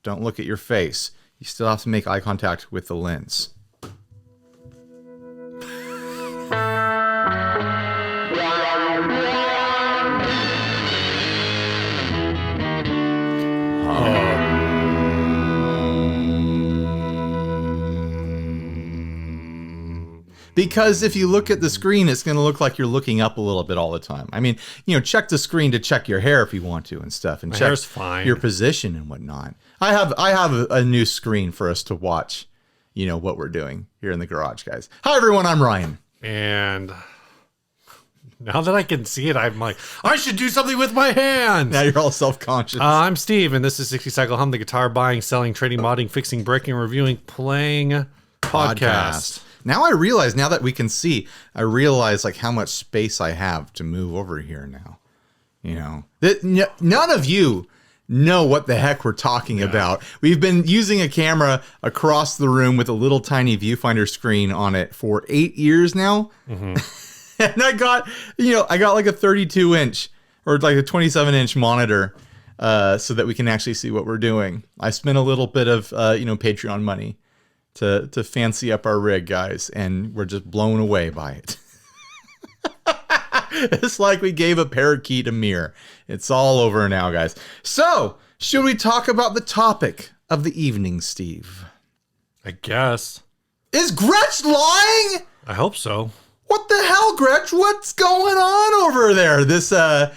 Don't look at your face. You still have to make eye contact with the lens. Because if you look at the screen, it's going to look like you're looking up a little bit all the time. I mean, you know, check the screen to check your hair if you want to and stuff, and check your position and whatnot. I have a new screen for us to watch, you know, what we're doing here in the garage, guys. Hi, everyone. I'm Ryan. And now that I can see it, I'm like, I should do something with my hands. Now you're all self-conscious. I'm Steve, and this is 60 Cycle Hum, the guitar buying, selling, trading, modding, fixing, breaking, reviewing, playing podcast. Now I realize, now that we can see, I realize like how much space I have to move over here now. You know, none of you know what the heck we're talking about. We've been using a camera across the room with a little tiny viewfinder screen on it for 8 years now. Mm-hmm. And I got like a 32-inch or like a 27-inch monitor so that we can actually see what we're doing. I spent a little bit of, Patreon money to fancy up our rig, guys, and we're just blown away by it. It's like we gave a parakeet a Mira. It's all over now, guys. So, should we talk about the topic of the evening, Steve? I guess. Is Gretsch lying? I hope so. What the hell, Gretsch? What's going on over there? This guy,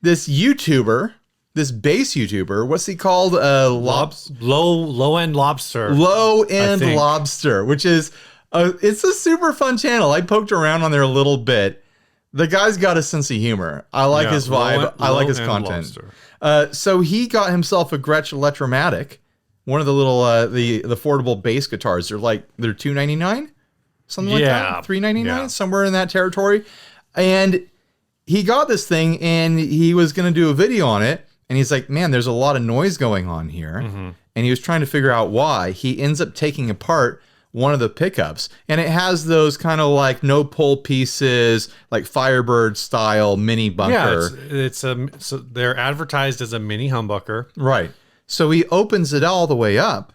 this YouTuber, this bass YouTuber, what's he called? LowEndLobster. LowEndLobster, which is it's a super fun channel. I poked around on there a little bit. The guy's got a sense of humor. I like his vibe. I like his content. So he got himself a Gretsch Electromatic, one of the little the affordable bass guitars. They're $299, something like that, $399, somewhere in that territory. And he got this thing, and he was going to do a video on it. And he's like, man, there's a lot of noise going on here. Mm-hmm. And he was trying to figure out why. He ends up taking apart one of the pickups. And it has those kind of like no pull pieces, like Firebird style mini bunker. Yeah, so they're advertised as a mini humbucker. Right. So he opens it all the way up.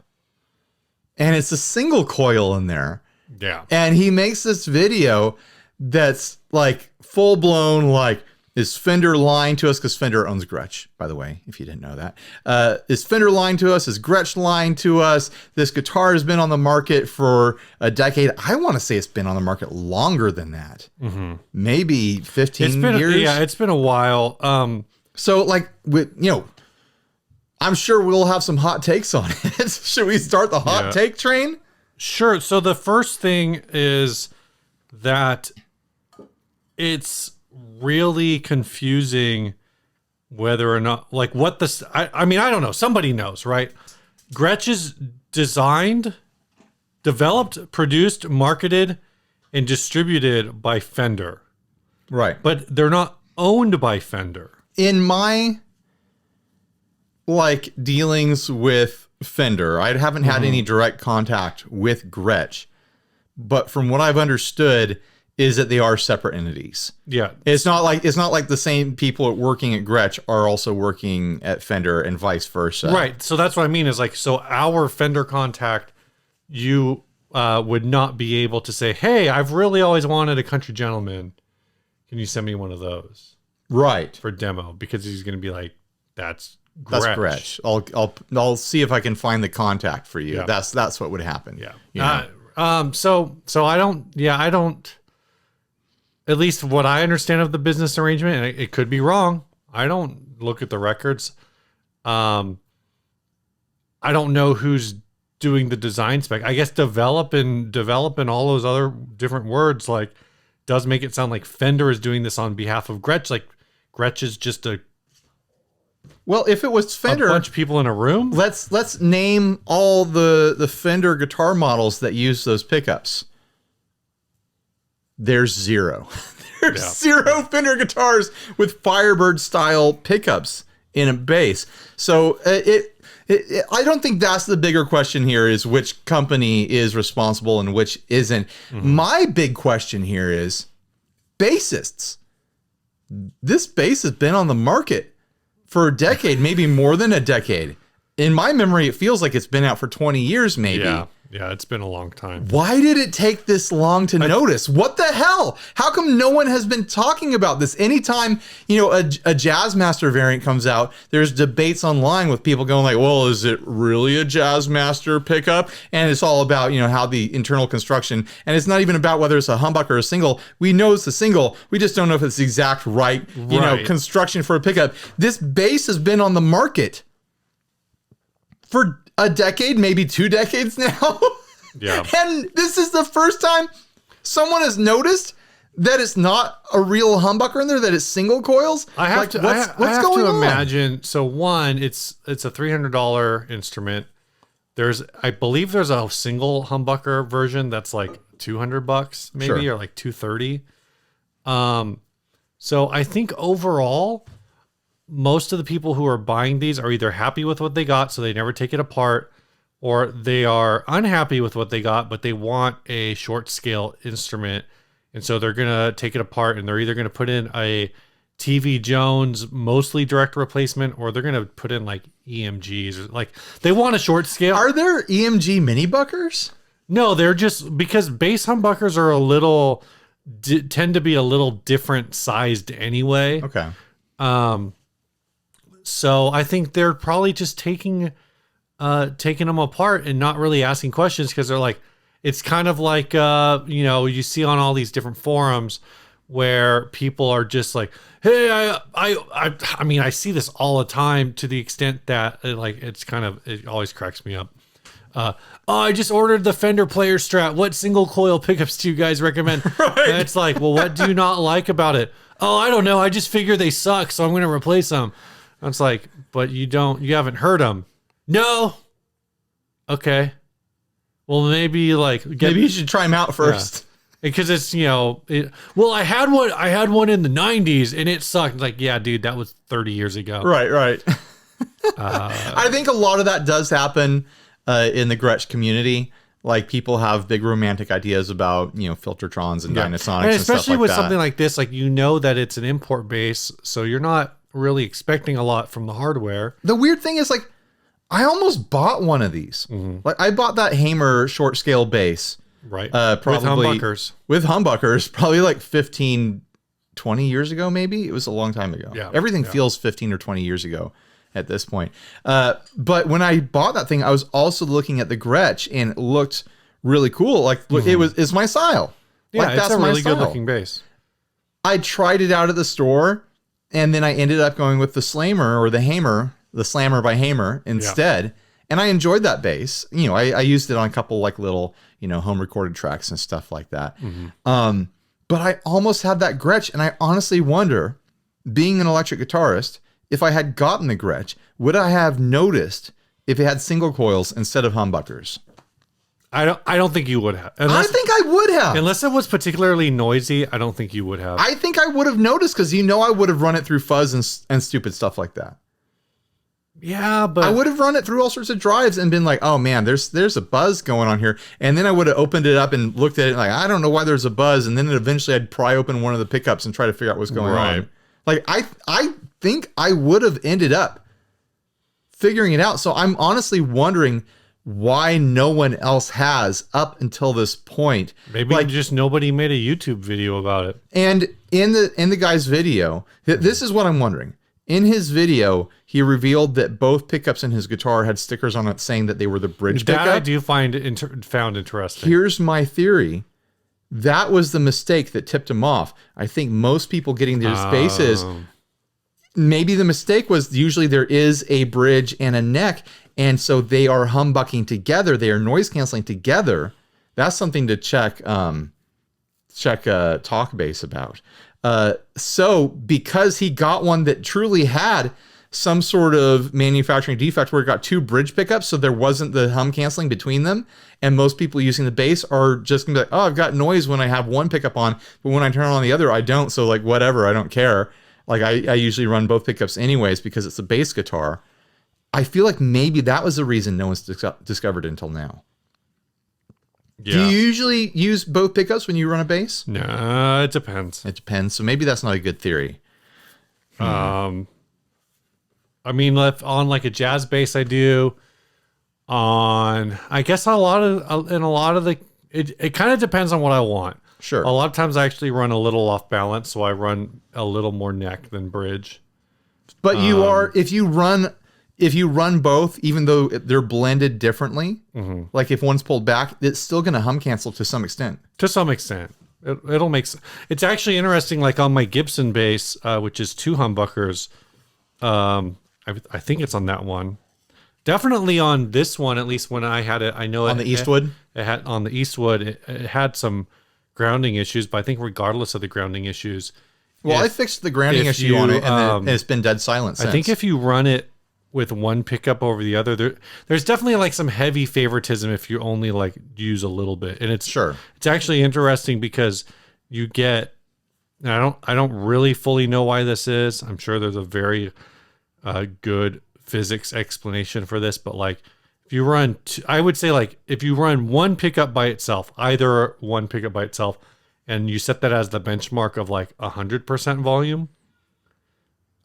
And it's a single coil in there. Yeah. And he makes this video that's like full blown, like, is Fender lying to us? Because Fender owns Gretsch, by the way, if you didn't know that. Is Fender lying to us? Is Gretsch lying to us? This guitar has been on the market for a decade. I want to say it's been on the market longer than that. Mm-hmm. Maybe 15 years. Yeah, it's been a while. So, like, I'm sure we'll have some hot takes on it. Should we start the hot take train? Sure. So the first thing is that it's really confusing whether or not, like, what this, I mean, I don't know. Somebody knows, right? Gretsch is designed, developed, produced, marketed, and distributed by Fender. Right. But they're not owned by Fender. In my, like, dealings with Fender, I haven't had any direct contact with Gretsch. But from what I've understood is that they are separate entities. Yeah. It's not like the same people working at Gretsch are also working at Fender and vice versa. Right. So that's what I mean is like, so our Fender contact, you would not be able to say, hey, I've really always wanted a Country Gentleman. Can you send me one of those? Right. For demo, because he's going to be like, that's Gretsch. That's Gretsch. I'll see if I can find the contact for you. Yeah. That's what would happen. Yeah. You know? So I don't, at least what I understand of the business arrangement, and it could be wrong. I don't look at the records. I don't know who's doing the design spec. I guess develop and all those other different words, like, does make it sound like Fender is doing this on behalf of Gretsch. Like, Gretsch is just well, if it was Fender, a bunch of people in a room. Let's name all the Fender guitar models that use those pickups. There's zero. There's zero Fender guitars with Firebird style pickups in a bass. So I don't think that's the bigger question here, is which company is responsible and which isn't. Mm-hmm. My big question here is bassists. This bass has been on the market for a decade, maybe more than a decade. In my memory, it feels like it's been out for 20 years, maybe. Yeah, it's been a long time. Why did it take this long to notice? What the hell? How come no one has been talking about this? Anytime, you know, a Jazzmaster variant comes out, there's debates online with people going like, well, is it really a Jazzmaster pickup? And it's all about, you know, how the internal construction, and it's not even about whether it's a humbucker or a single. We know it's a single. We just don't know if it's the exact right, you know, construction for a pickup. This bass has been on the market for a decade, maybe 2 decades now. Yeah. And this is the first time someone has noticed that it's not a real humbucker in there, that it's single coils. I have to imagine. So one, it's a $300 instrument. I believe there's a single humbucker version that's like $200 maybe, or like $230. So I think overall, most of the people who are buying these are either happy with what they got, so they never take it apart, or they are unhappy with what they got, but they want a short scale instrument. And so they're going to take it apart, and they're either going to put in a TV Jones, mostly direct replacement, or they're going to put in like EMGs. Like, they want a short scale. Are there EMG mini buckers? No, they're just because bass humbuckers are tend to be a little different sized anyway. Okay. So I think they're probably just taking them apart and not really asking questions, because they're like, it's kind of like, you know, you see on all these different forums where people are just like, hey, I mean, I see this all the time, to the extent that it always cracks me up. I just ordered the Fender Player Strat. What single coil pickups do you guys recommend? Right. And it's like, well, what do you not like about it? Oh, I don't know. I just figure they suck, so I'm going to replace them. It's like, but you haven't heard them. No. Okay. Well, maybe maybe you should try them out first. Because it's, you know, I had one in the 90s and it sucked. It's like, yeah, dude, that was 30 years ago. Right. I think a lot of that does happen in the Gretsch community. Like, people have big romantic ideas about, you know, Filtertrons and Dynasonics, and especially with that. something like this, like, you know that it's an import base, so you're not really expecting a lot from the hardware. The weird thing is, like, I almost bought one of these. Mm-hmm. Like, I bought that Hamer short scale bass. Right. Probably with humbuckers, probably like 15, 20 years ago, maybe. It was a long time ago. Yeah. Everything feels 15 or 20 years ago at this point. But when I bought that thing, I was also looking at the Gretsch, and it looked really cool. Like, it's my style. Yeah, like, it's a really good looking bass. I tried it out at the store, and then I ended up going with the Slammer or the Hamer, the Slammer by Hamer instead. Yeah. And I enjoyed that bass. You know, I used it on a couple like little, you know, home recorded tracks and stuff like that. Mm-hmm. But I almost had that Gretsch, and I honestly wonder, being an electric guitarist, if I had gotten the Gretsch, would I have noticed if it had single coils instead of humbuckers? I don't think you would have. I think I would have. Unless it was particularly noisy, I don't think you would have. I think I would have noticed, because, you know, I would have run it through fuzz and stupid stuff like that. Yeah, but I would have run it through all sorts of drives and been like, oh man, there's a buzz going on here. And then I would have opened it up and looked at it like, I don't know why there's a buzz. And then eventually I'd pry open one of the pickups and try to figure out what's going on. Like, I think I would have ended up figuring it out. So I'm honestly wondering why no one else has up until this point. Maybe just nobody made a YouTube video about it. And in the guy's video, this is what I'm wondering. In his video, he revealed that both pickups in his guitar had stickers on it saying that they were the bridge pickup. That I do found interesting. Here's my theory. That was the mistake that tipped him off. I think most people getting these basses, maybe the mistake was usually there is a bridge and a neck, and so they are humbucking together. They are noise canceling together. That's something to check Talk Bass about. So because he got one that truly had some sort of manufacturing defect where it got two bridge pickups, so there wasn't the hum canceling between them, and most people using the bass are just gonna be like, oh, I've got noise when I have one pickup on, but when I turn on the other, I don't. So like, whatever, I don't care. Like, I usually run both pickups anyways because it's a bass guitar. I feel like maybe that was the reason no one's discovered it until now. Yeah. Do you usually use both pickups when you run a bass? No, it depends. It depends. So maybe that's not a good theory. I mean, on like a jazz bass, I do. I guess in a lot of the, it kind of depends on what I want. Sure. A lot of times I actually run a little off balance, so I run a little more neck than bridge. But if you run both, even though they're blended differently, like if one's pulled back, it's still going to hum cancel to some extent. To some extent. It'll make sense. It's actually interesting, like on my Gibson bass, which is 2 humbuckers. I think it's on that one. Definitely on this one, at least when I had it, I know on the Eastwood. It had on the Eastwood. It had some grounding issues, but I think regardless of the grounding issues, well, I fixed the grounding issue on it, and it's been dead silent since. I think if you run it with one pickup over the other, there's definitely like some heavy favoritism if you only like use a little bit, and it's actually interesting because you get. And I don't really fully know why this is. I'm sure there's a very good physics explanation for this, but like if you run I would say like if you run one pickup by itself, either one pickup by itself, and you set that as the benchmark of like 100% volume,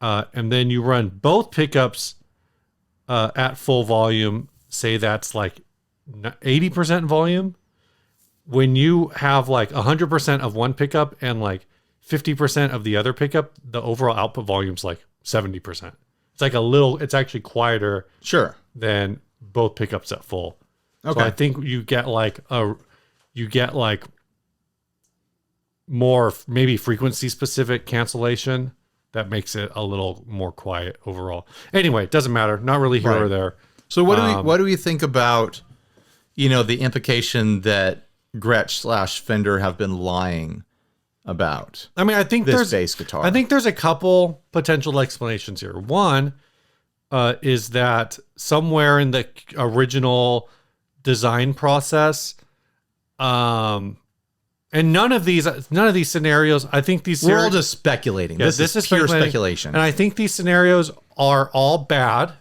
and then you run both pickups at full volume, say that's like 80% volume. When you have like 100% of one pickup and like 50% of the other pickup, the overall output volume's like 70%. It's like it's actually quieter than both pickups at full. Okay. So I think you get like more maybe frequency specific cancellation that makes it a little more quiet overall. Anyway, it doesn't matter. Not really here or there. So what do we think about, the implication that Gretsch / Fender have been lying about? I mean, I think this bass guitar. I think there's a couple potential explanations here. One is that somewhere in the original design process, and none of these scenarios, I think we're all just speculating. Yeah, this is pure speculation. And I think these scenarios are all bad.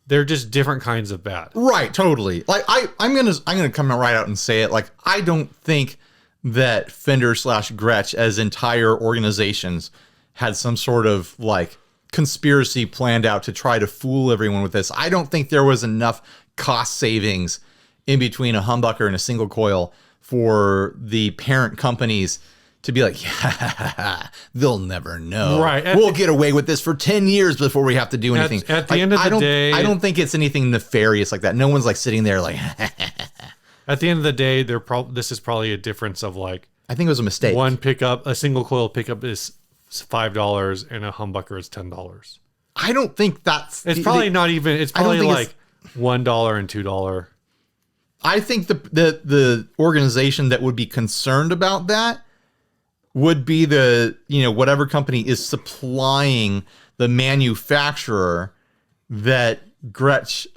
They're just different kinds of bad. Right, totally. Like I'm gonna come right out and say it. Like I don't think that Fender / Gretsch as entire organizations had some sort of like conspiracy planned out to try to fool everyone with this. I don't think there was enough cost savings in between a humbucker and a single coil for the parent companies to be like, yeah, they'll never know. Right. We'll get away with this for 10 years before we have to do anything. At the end of the day, I don't think it's anything nefarious like that. No one's like sitting there like, at the end of the day, this is probably a difference of like, I think it was a mistake. One pickup, a single coil pickup is $5 and a humbucker is $10. I don't think that's... It's probably not even... It's probably like $1 and $2. I think the organization that would be concerned about that would be whatever company is supplying the manufacturer that Gretsch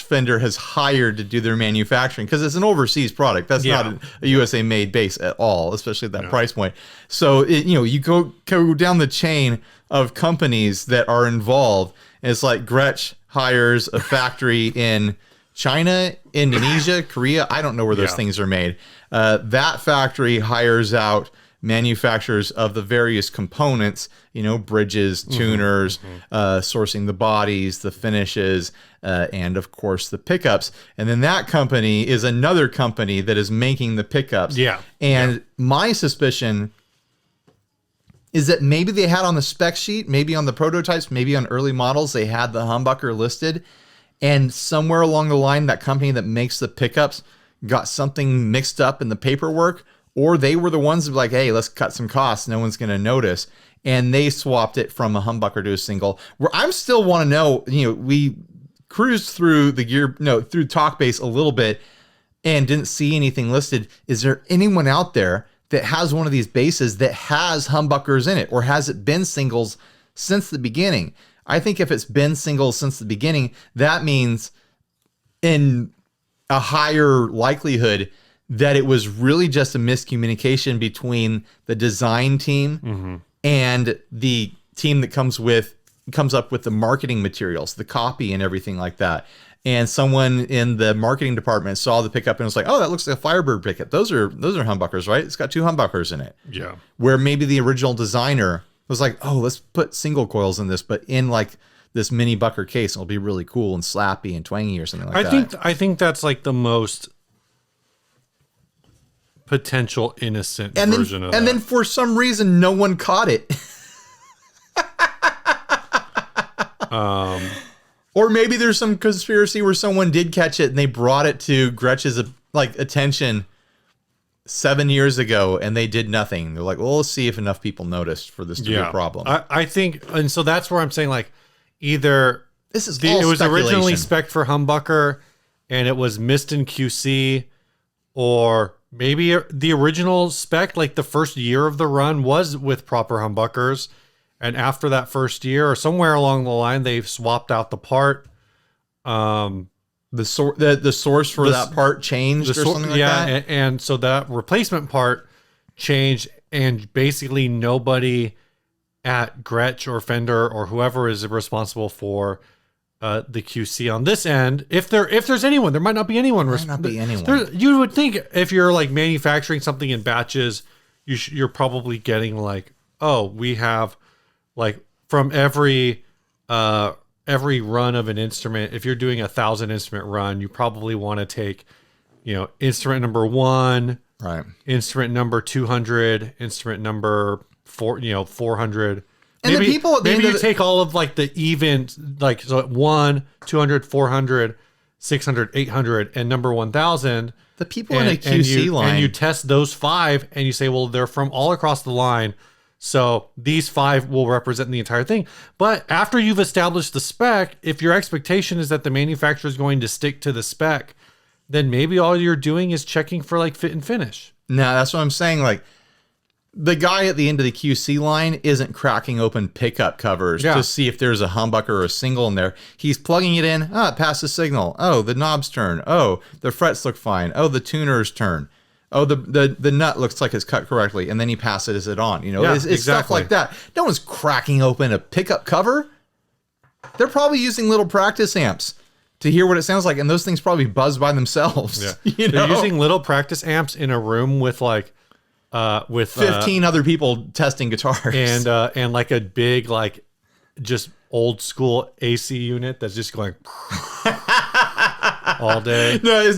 / Fender has hired to do their manufacturing, because it's an overseas product. That's not a USA made bass at all, especially at that price point. So you go down the chain of companies that are involved, and it's like Gretsch hires a factory in China, Indonesia, Korea. I don't know where those things are made. That factory hires out manufacturers of the various components, bridges, tuners, sourcing the bodies, the finishes, and of course the pickups. And then that company is another company that is making the pickups. Yeah. And my suspicion is that maybe they had on the spec sheet, maybe on the prototypes, maybe on early models, they had the humbucker listed. And somewhere along the line, that company that makes the pickups got something mixed up in the paperwork, or they were the ones that were like, hey, let's cut some costs. No one's going to notice. And they swapped it from a humbucker to a single. Where I still want to know, we cruised through through TalkBass a little bit and didn't see anything listed. Is there anyone out there that has one of these basses that has humbuckers in it, or has it been singles since the beginning? I think if it's been singles since the beginning, that means in a higher likelihood that it was really just a miscommunication between the design team and the team that comes up with the marketing materials, the copy and everything like that. And someone in the marketing department saw the pickup and was like, oh, that looks like a Firebird pickup. Those are humbuckers, right? It's got 2 humbuckers in it. Yeah. Where maybe the original designer was like, oh, let's put single coils in this, but in like this mini bucker case. It'll be really cool and slappy and twangy or something like that. I think that's like the most potential innocent version of that. And then for some reason, no one caught it. Or maybe there's some conspiracy where someone did catch it and they brought it to Gretsch's attention 7 years ago and they did nothing. They're like, well, let's see if enough people noticed for this to be a problem. I think, and so that's where I'm saying, like, either this is it was originally spec'd for humbucker and it was missed in QC, or maybe the original spec, like the first year of the run, was with proper humbuckers. And after that first year, or somewhere along the line, they've swapped out the part. The source for that part changed or something like that? Yeah, and so that replacement part changed, and basically nobody at Gretsch or Fender or whoever is responsible for the QC on this end, if there's anyone, there might not be anyone. You would think if you're like manufacturing something in batches, you're probably getting like, oh, we have like from every run of an instrument, if you're doing 1,000 instrument run, you probably want to take, instrument number 1, right? Instrument number 200, instrument number 400. And maybe, the people at the maybe end you take all of like the even, like, so at 1, 200, 400, 600, 800, and number 1,000. The people in a QC line. And you test those 5 and you say, well, they're from all across the line. So these 5 will represent the entire thing. But after you've established the spec, if your expectation is that the manufacturer is going to stick to the spec, then maybe all you're doing is checking for like fit and finish. No, that's what I'm saying. Like, the guy at the end of the QC line isn't cracking open pickup covers to see if there's a humbucker or a single in there. He's plugging it in. Oh, it passed the signal. Oh, the knobs turn. Oh, the frets look fine. Oh, the tuners turn. Oh, the nut looks like it's cut correctly, and then he passes it on. It's stuff like that. No one's cracking open a pickup cover. They're probably using little practice amps to hear what it sounds like, and those things probably buzz by themselves. Yeah. They're using little practice amps in a room with like 15 other people testing guitars, and like a big, like, just old school AC unit that's just going all day. No, it's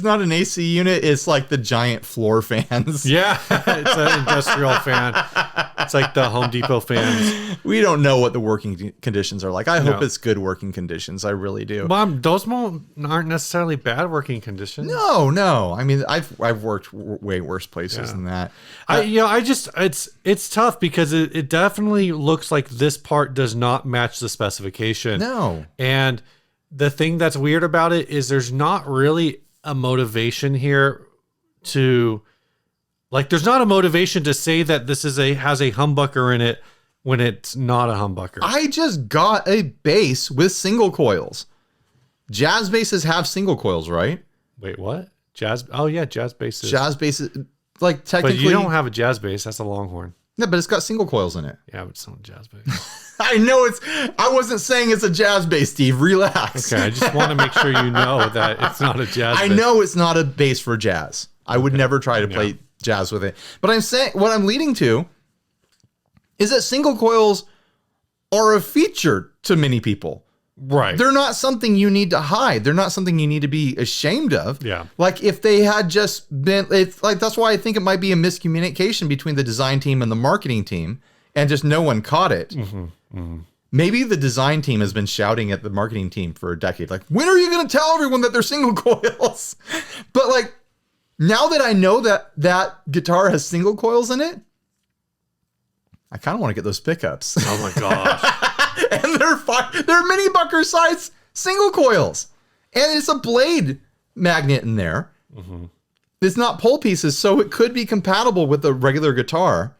not an AC unit. It's like the giant floor fans. Yeah, it's an industrial fan. It's like the Home Depot fans. We don't know what the working conditions are like. I hope it's good working conditions. I really do. Mom, those aren't necessarily bad working conditions. No. I mean, I've worked way worse places than that. It's tough because it definitely looks like this part does not match the specification. No. And the thing that's weird about it is there's not really a motivation here to, like, there's not a motivation to say that this has a humbucker in it when it's not a humbucker. I just got a bass with single coils. Jazz basses have single coils, right? Wait, what? Jazz? Oh yeah, jazz basses. Jazz basses, like, technically. But you don't have a jazz bass. That's a Longhorn. Yeah, but it's got single coils in it. Yeah, but it's not a jazz bass. I know I wasn't saying it's a jazz bass, Steve. Relax. Okay, I just want to make sure you know that it's not a jazz bass. I know it's not a bass for jazz. I would never try to play jazz with it. But I'm saying, what I'm leading to is that single coils are a feature to many people. Right. They're not something you need to hide. They're not something you need to be ashamed of. Yeah. Like, if they had just been, it's like, that's why I think it might be a miscommunication between the design team and the marketing team, and just no one caught it. Mm-hmm. Mm-hmm. Maybe the design team has been shouting at the marketing team for a decade, like, when are you going to tell everyone that they're single coils? But like, now that I know that guitar has single coils in it, I kind of want to get those pickups. Oh my gosh. And they're mini bucker size single coils. And it's a blade magnet in there. Mm-hmm. It's not pole pieces, so it could be compatible with a regular guitar.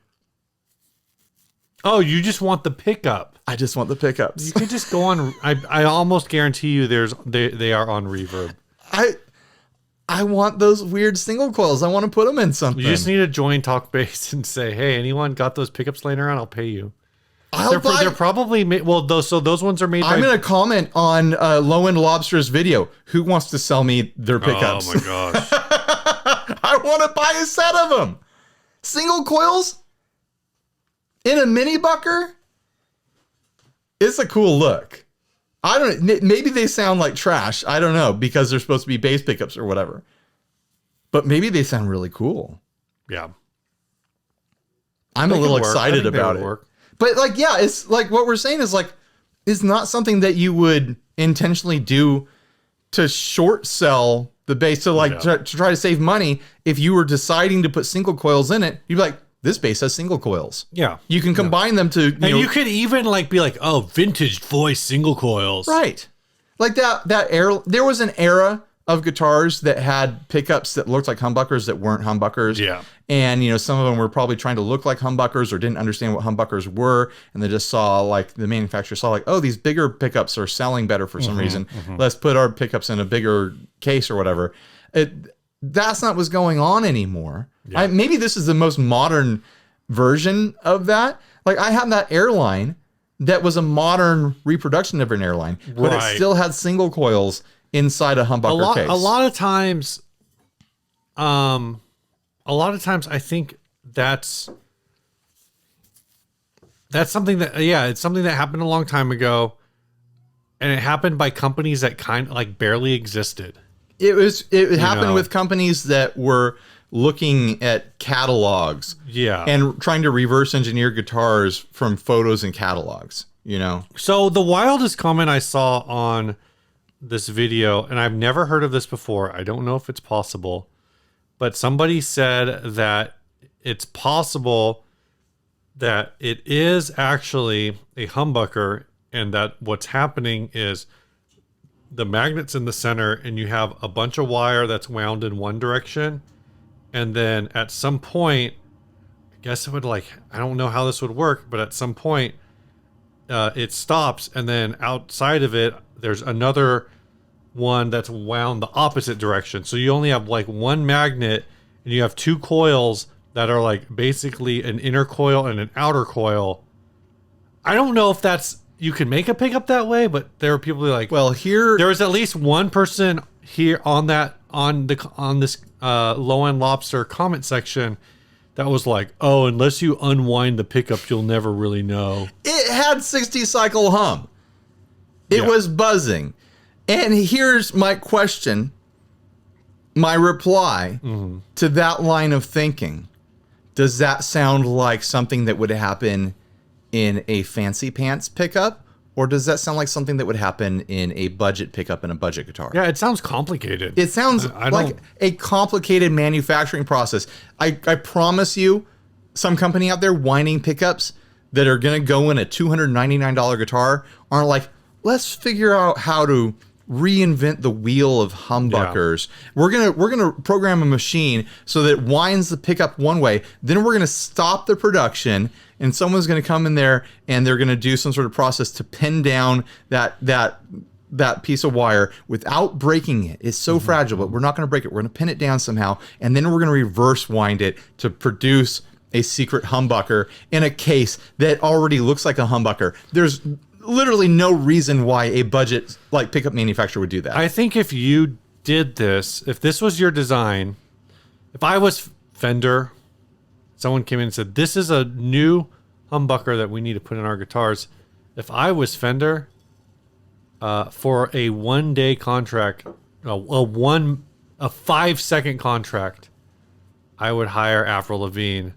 Oh, you just want the pickup. I just want the pickups. You could just go on. I almost guarantee you they are on reverb. I want those weird single coils. I want to put them in something. You just need to join Talk Bass and say, hey, anyone got those pickups laying around? I'll pay you. They're probably made. Well, those ones are made. I'm going to comment on LowEndLobster's video. Who wants to sell me their pickups? Oh my gosh! I want to buy a set of them. Single coils in a mini bucker. it's a cool look. I don't, maybe they sound like trash. I don't know, because they're supposed to be bass pickups or whatever. But maybe they sound really cool. Yeah. I'm a little excited about it. But like, yeah, it's like what we're saying is like, it's not something that you would intentionally do to short sell the bass. So like to try to save money. If you were deciding to put single coils in it, you'd be like, this bass has single coils. Yeah. You can combine them to, you could even like be like, oh, vintage voice single coils. Right. Like that era, there was an era of guitars that had pickups that looked like humbuckers that weren't humbuckers. Yeah. And, some of them were probably trying to look like humbuckers or didn't understand what humbuckers were. And they just saw like the manufacturer saw like, oh, these bigger pickups are selling better for some reason. Let's put our pickups in a bigger case or whatever. That's not what's going on anymore. Yeah. Maybe this is the most modern version of that. Like I have that Airline that was a modern reproduction of an Airline, but it still had single coils inside a humbucker case. A lot of times I think that's something that, it's something that happened a long time ago, and it happened by companies that kind of like barely existed. It happened with companies that were looking at catalogs, and trying to reverse engineer guitars from photos and catalogs, So the wildest comment I saw on this video, and I've never heard of this before, I don't know if it's possible, but somebody said that it's possible that it is actually a humbucker, and that what's happening is the magnet's in the center and you have a bunch of wire that's wound in one direction, and then at some point, I guess it would I don't know how this would work, but at some point it stops, and then outside of it there's another one that's wound the opposite direction. So you only have like one magnet, and you have two coils that are like basically an inner coil and an outer coil. I don't know if you can make a pickup that way, but there are people who are like, well, here there was at least one person here on this LowEndLobster comment section that was like, oh, unless you unwind the pickup, you'll never really know. It had 60 cycle hum. It was buzzing. And here's my question, my reply to that line of thinking. Does that sound like something that would happen in a fancy pants pickup? Or does that sound like something that would happen in a budget pickup in a budget guitar? Yeah, it sounds complicated. It sounds like a complicated manufacturing process. I promise you, some company out there winding pickups that are going to go in a $299 guitar aren't like, let's figure out how to reinvent the wheel of humbuckers. Yeah. We're gonna program a machine so that it winds the pickup one way. Then we're gonna stop the production, and someone's gonna come in there and they're gonna do some sort of process to pin down that piece of wire without breaking it. It's so fragile, but we're not gonna break it. We're gonna pin it down somehow, and then we're gonna reverse wind it to produce a secret humbucker in a case that already looks like a humbucker. There's literally no reason why a budget like pickup manufacturer would do that. I think if you did this, if this was your design, if I was Fender, someone came in and said, this is a new humbucker that we need to put in our guitars. If I was Fender, for a 1 day contract, a 5-second contract, I would hire Avril Lavigne.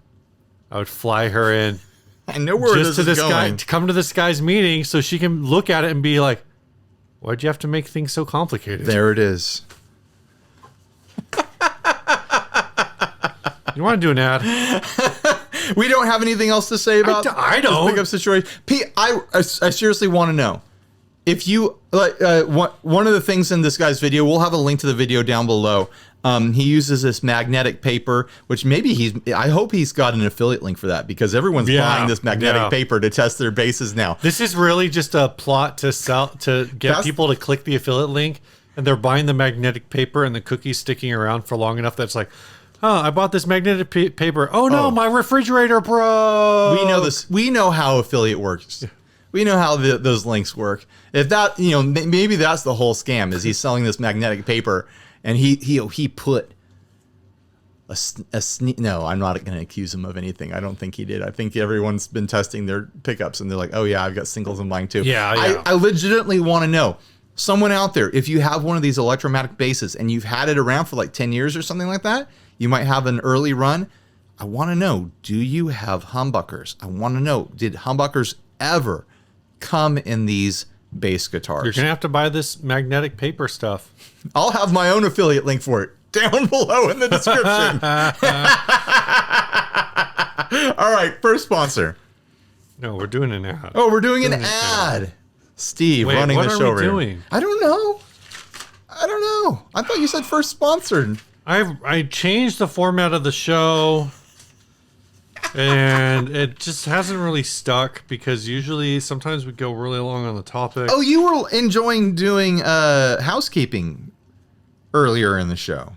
I would fly her in. I know where this is going. To come to this guy's meeting so she can look at it and be like, why'd you have to make things so complicated? There it is. You want to do an ad? We don't have anything else to say about I don't. This pickup situation. Pete, I seriously want to know. If you, one of the things in this guy's video, we'll have a link to the video down below. He uses this magnetic paper, which I hope he's got an affiliate link for that, because everyone's buying this magnetic paper to test their basses now. This is really just a plot to get people to click the affiliate link, and they're buying the magnetic paper and the cookies sticking around for long enough that's like, oh, I bought this magnetic paper. Oh no, my refrigerator broke. We know this. We know how affiliate works. We know how those links work. If that, maybe that's the whole scam, is he's selling this magnetic paper, and he put No, I'm not going to accuse him of anything. I don't think he did. I think everyone's been testing their pickups and they're like, oh yeah, I've got singles in mine too. Yeah. I legitimately want to know, someone out there, if you have one of these electromatic basses and you've had it around for like 10 years or something like that, you might have an early run. I want to know, do you have humbuckers? I want to know, did humbuckers ever come in these bass guitars? You're going to have to buy this magnetic paper stuff. I'll have my own affiliate link for it down below in the description. All right, first sponsor. No, we're doing an ad. Oh, we're doing an ad. Steve, wait, running the show. What are we doing? I don't know. I thought you said first sponsored. I changed the format of the show, and it just hasn't really stuck because usually sometimes we go really long on the topic. Oh, you were enjoying doing housekeeping earlier in the show.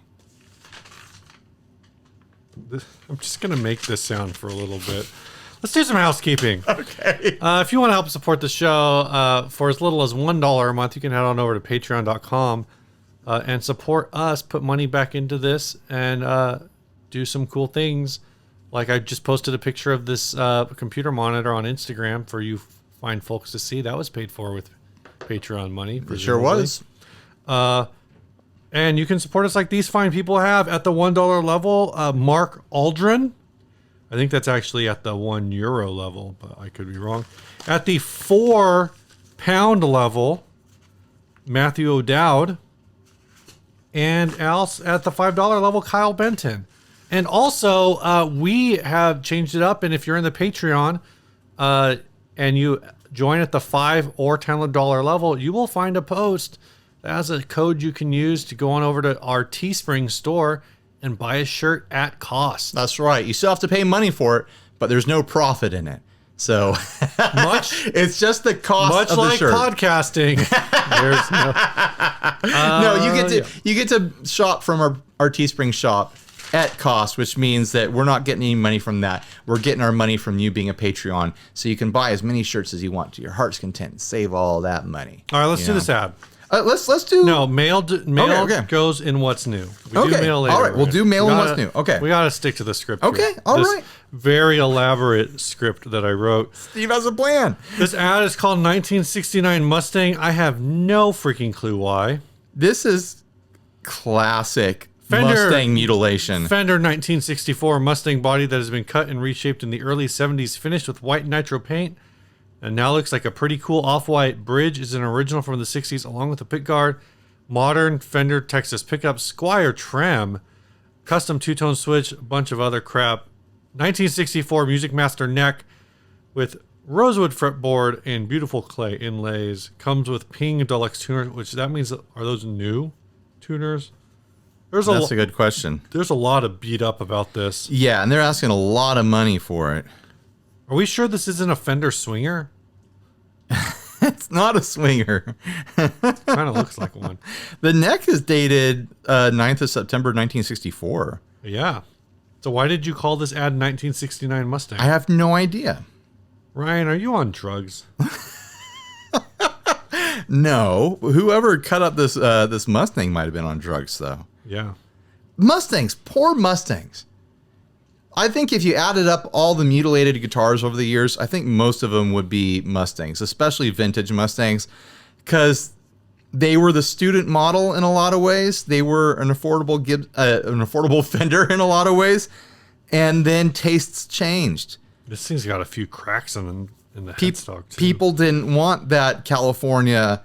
I'm just going to make this sound for a little bit. Let's do some housekeeping. Okay. If you want to help support the show for as little as $1 a month, you can head on over to patreon.com and support us, put money back into this, and do some cool things. Like I just posted a picture of this computer monitor on Instagram for you fine folks to see. That was paid for with Patreon money. It sure was. And you can support us like these fine people have at the $1 level. Mark Aldrin. I think that's actually at the €1 level, but I could be wrong. At the £4 level, Matthew O'Dowd. And else at the $5 level, Kyle Benton. And also, we have changed it up. And if you're in the Patreon and you join at the $5 or $10 level, you will find a post that has a code you can use to go on over to our Teespring store and buy a shirt at cost. That's right. You still have to pay money for it, but there's no profit in it. So it's just the cost of the shirt. Much like podcasting. There's no. You get to shop from our Teespring shop at cost, which means that we're not getting any money from that. We're getting our money from you being a Patreon, so you can buy as many shirts as you want to your heart's content and save all that money. All right, let's do this ad. Let's do mail goes in what's new. We do mail later. All right, we'll do mail in what's new. Okay, we gotta stick to the script. Okay, all right. Very elaborate script that I wrote. Steve has a plan. This ad is called 1969 Mustang. I have no freaking clue why. This is classic Mustang mutilation. Fender 1964 Mustang body that has been cut and reshaped in the early 70s, finished with white nitro paint. And now looks like a pretty cool off-white bridge. Is an original from the 60s along with the pickguard. Modern Fender Texas pickup, Squire trim, custom two-tone switch, a bunch of other crap. 1964 Music Master neck with rosewood fretboard and beautiful clay inlays. Comes with Ping Deluxe tuners, which that means, are those new tuners? That's a good question. There's a lot of beat up about this. Yeah, and they're asking a lot of money for it. Are we sure this isn't a Fender Swinger? It's not a Swinger. Kind of looks like one. The neck is dated 9th of September 1964. Yeah. So why did you call this ad 1969 Mustang? I have no idea. Ryan, are you on drugs? No. Whoever cut up this Mustang might have been on drugs, though. Yeah. Mustangs. Poor Mustangs. I think if you added up all the mutilated guitars over the years, I think most of them would be Mustangs, especially vintage Mustangs, because they were the student model in a lot of ways. They were an affordable Fender in a lot of ways, and then tastes changed. This thing's got a few cracks in the headstock too. People didn't want that California,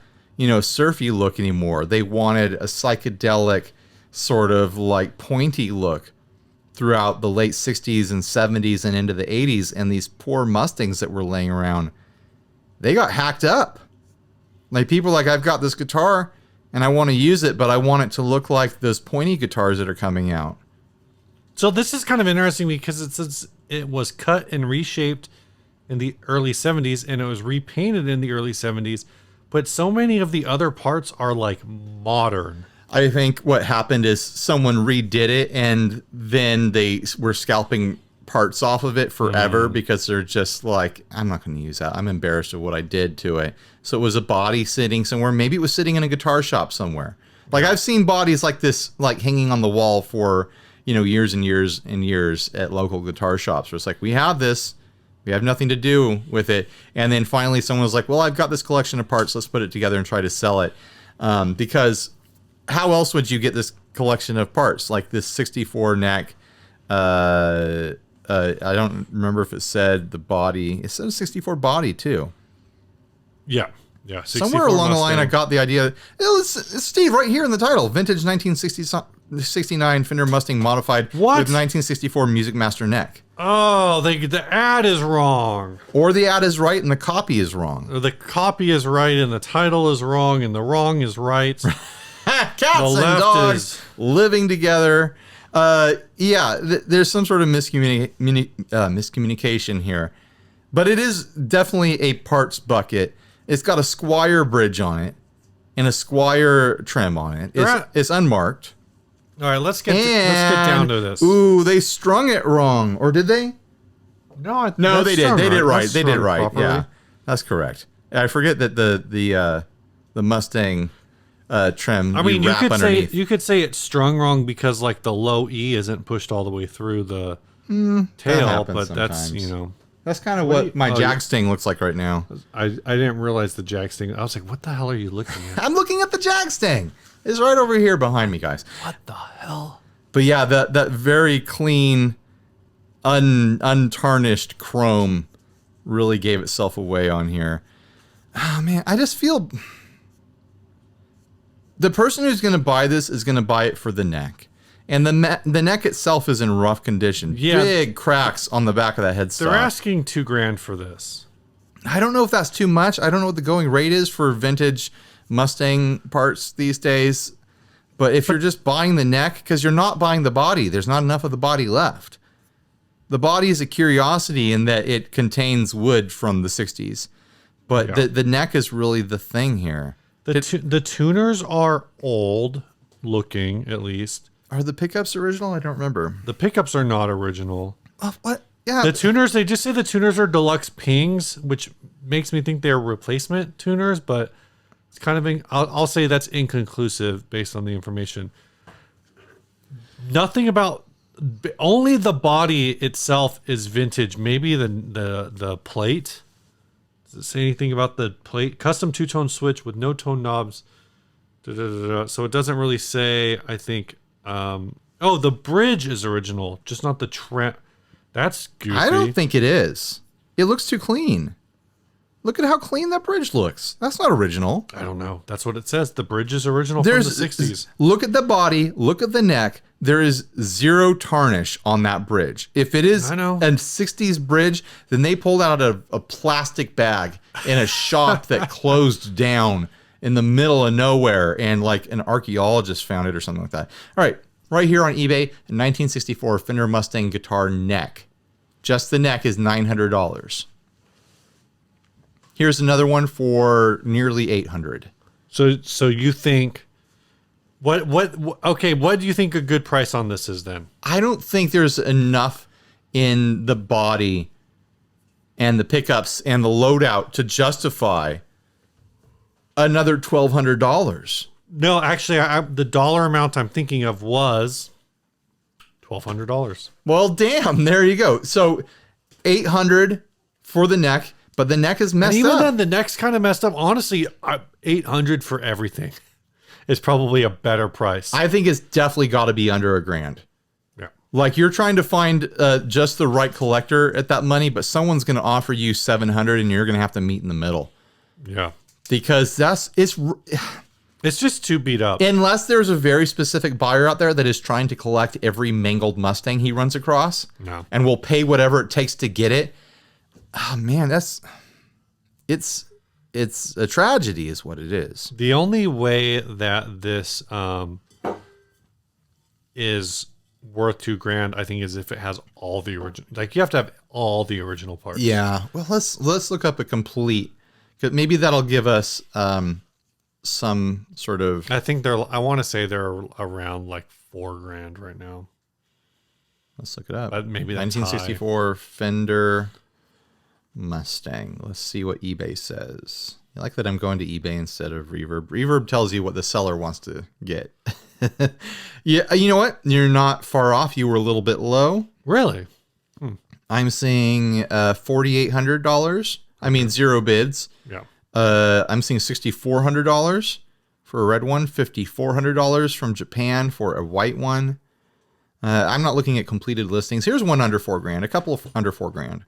surfy look anymore. They wanted a psychedelic, sort of like pointy look throughout the late 60s and 70s and into the 80s, and these poor Mustangs that were laying around, they got hacked up. Like, people are like, I've got this guitar and I want to use it, but I want it to look like those pointy guitars that are coming out. So this is kind of interesting because it was cut and reshaped in the early 70s and it was repainted in the early 70s, but so many of the other parts are like modern. I think what happened is someone redid it and then they were scalping parts off of it forever because they're just like, I'm not going to use that. I'm embarrassed of what I did to it. So it was a body sitting somewhere. Maybe it was sitting in a guitar shop somewhere. Like, I've seen bodies like this, like hanging on the wall for, years and years and years at local guitar shops where it's like, we have this, we have nothing to do with it. And then finally someone was like, well, I've got this collection of parts. Let's put it together and try to sell it. Because how else would you get this collection of parts? Like this 64 neck. I don't remember if it said the body. It said a 64 body too. Yeah. Somewhere along the line, I got the idea. It's Steve right here in the title. Vintage 1969 Fender Mustang modified with 1964 Music Master neck. Oh, the ad is wrong. Or the ad is right and the copy is wrong. Or the copy is right and the title is wrong and the wrong is right. Cats and dogs living together. There's some sort of miscommunication here. But it is definitely a parts bucket. It's got a Squire bridge on it and a Squire trim on it. It's unmarked. All right, let's get down to this. Ooh, they strung it wrong, or did they? No, they did. They did right. They did right. Properly. Yeah, that's correct. I forget that the Mustang trim. I mean, you could say it's strung wrong because like the low E isn't pushed all the way through the tail, but sometimes. that's That's kind of what my jack sting looks like right now. I didn't realize the jack sting. I was like, what the hell are you looking at? I'm looking at the jack sting. It's right over here behind me, guys. What the hell? But yeah, that very clean, untarnished chrome really gave itself away on here. Oh, man, I just feel... The person who's going to buy this is going to buy it for the neck. And the neck itself is in rough condition. Yeah. Big cracks on the back of that headstock. They're asking $2,000 for this. I don't know if that's too much. I don't know what the going rate is for vintage Mustang parts these days. But if you're just buying the neck, because you're not buying the body, there's not enough of the body left. The body is a curiosity in that it contains wood from the 60s. But the neck is really the thing here. The tuners are old looking, at least. Are the pickups original? I don't remember. The pickups are not original. What? Yeah. The tuners, they just say the tuners are deluxe pings, which makes me think they're replacement tuners, but it's kind of, I'll say that's inconclusive based on the information. Nothing about, only the body itself is vintage. Maybe the plate. Does it say anything about the plate? Custom two-tone switch with no tone knobs. So it doesn't really say, I think... the bridge is original, just not the trim. That's goofy. I don't think it is. It looks too clean. Look at how clean that bridge looks. That's not original. I don't know. That's what it says. The bridge is original from the 60s. Look at the body. Look at the neck. There is zero tarnish on that bridge. If it is a 60s bridge, then they pulled out a plastic bag in a shop that closed down in the middle of nowhere, and like an archaeologist found it or something like that. All right, right here on eBay, a 1964 Fender Mustang guitar neck. Just the neck is $900. Here's another one for nearly $800. So you think what do you think a good price on this is then? I don't think there's enough in the body and the pickups and the loadout to justify another $1,200. No, actually, the dollar amount I'm thinking of was $1,200. Well, damn, there you go. So $800 for the neck, but the neck is messed up. Even then, the neck's kind of messed up. Honestly, $800 for everything is probably a better price. I think it's definitely got to be under $1,000. Yeah. Like you're trying to find just the right collector at that money, but someone's going to offer you $700 and you're going to have to meet in the middle. Yeah. Because it's just too beat up. Unless there's a very specific buyer out there that is trying to collect every mangled Mustang he runs across, and will pay whatever it takes to get it. Oh man, it's a tragedy, is what it is. The only way that this is worth $2,000, I think, is if it has all the original. Like you have to have all the original parts. Yeah. Well, let's look up a complete. Maybe that'll give us some sort of... I think I want to say they're around like $4,000 right now. Let's look it up. But maybe that's 1964 Fender Mustang. Let's see what eBay says. I like that I'm going to eBay instead of Reverb. Reverb tells you what the seller wants to get. Yeah, you know what? You're not far off. You were a little bit low. Really? I'm seeing $4,800. I mean, 0 bids. Yeah. I'm seeing $6,400 for a red one, $5,400 from Japan for a white one. I'm not looking at completed listings. Here's one under $4,000, a couple of under $4,000.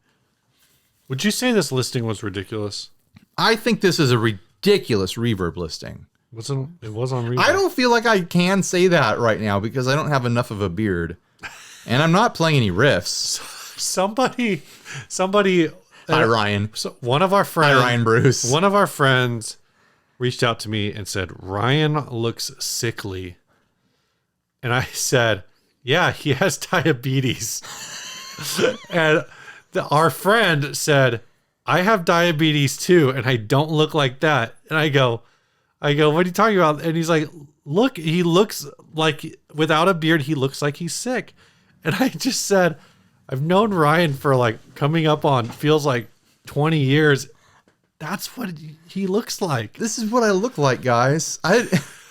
Would you say this listing was ridiculous? I think this is a ridiculous reverb listing. It was on Reverb. I don't feel like I can say that right now because I don't have enough of a beard. And I'm not playing any riffs. Somebody. Hi, Ryan. So one of our friends. Hi, Ryan Bruce. One of our friends reached out to me and said, Ryan looks sickly. And I said, yeah, he has diabetes. And our friend said, I have diabetes too, and I don't look like that. And I go, what are you talking about? And he's like, look, he looks like, without a beard, he looks like he's sick. And I just said, I've known Ryan for like coming up on, feels like 20 years. That's what he looks like. This is what I look like, guys.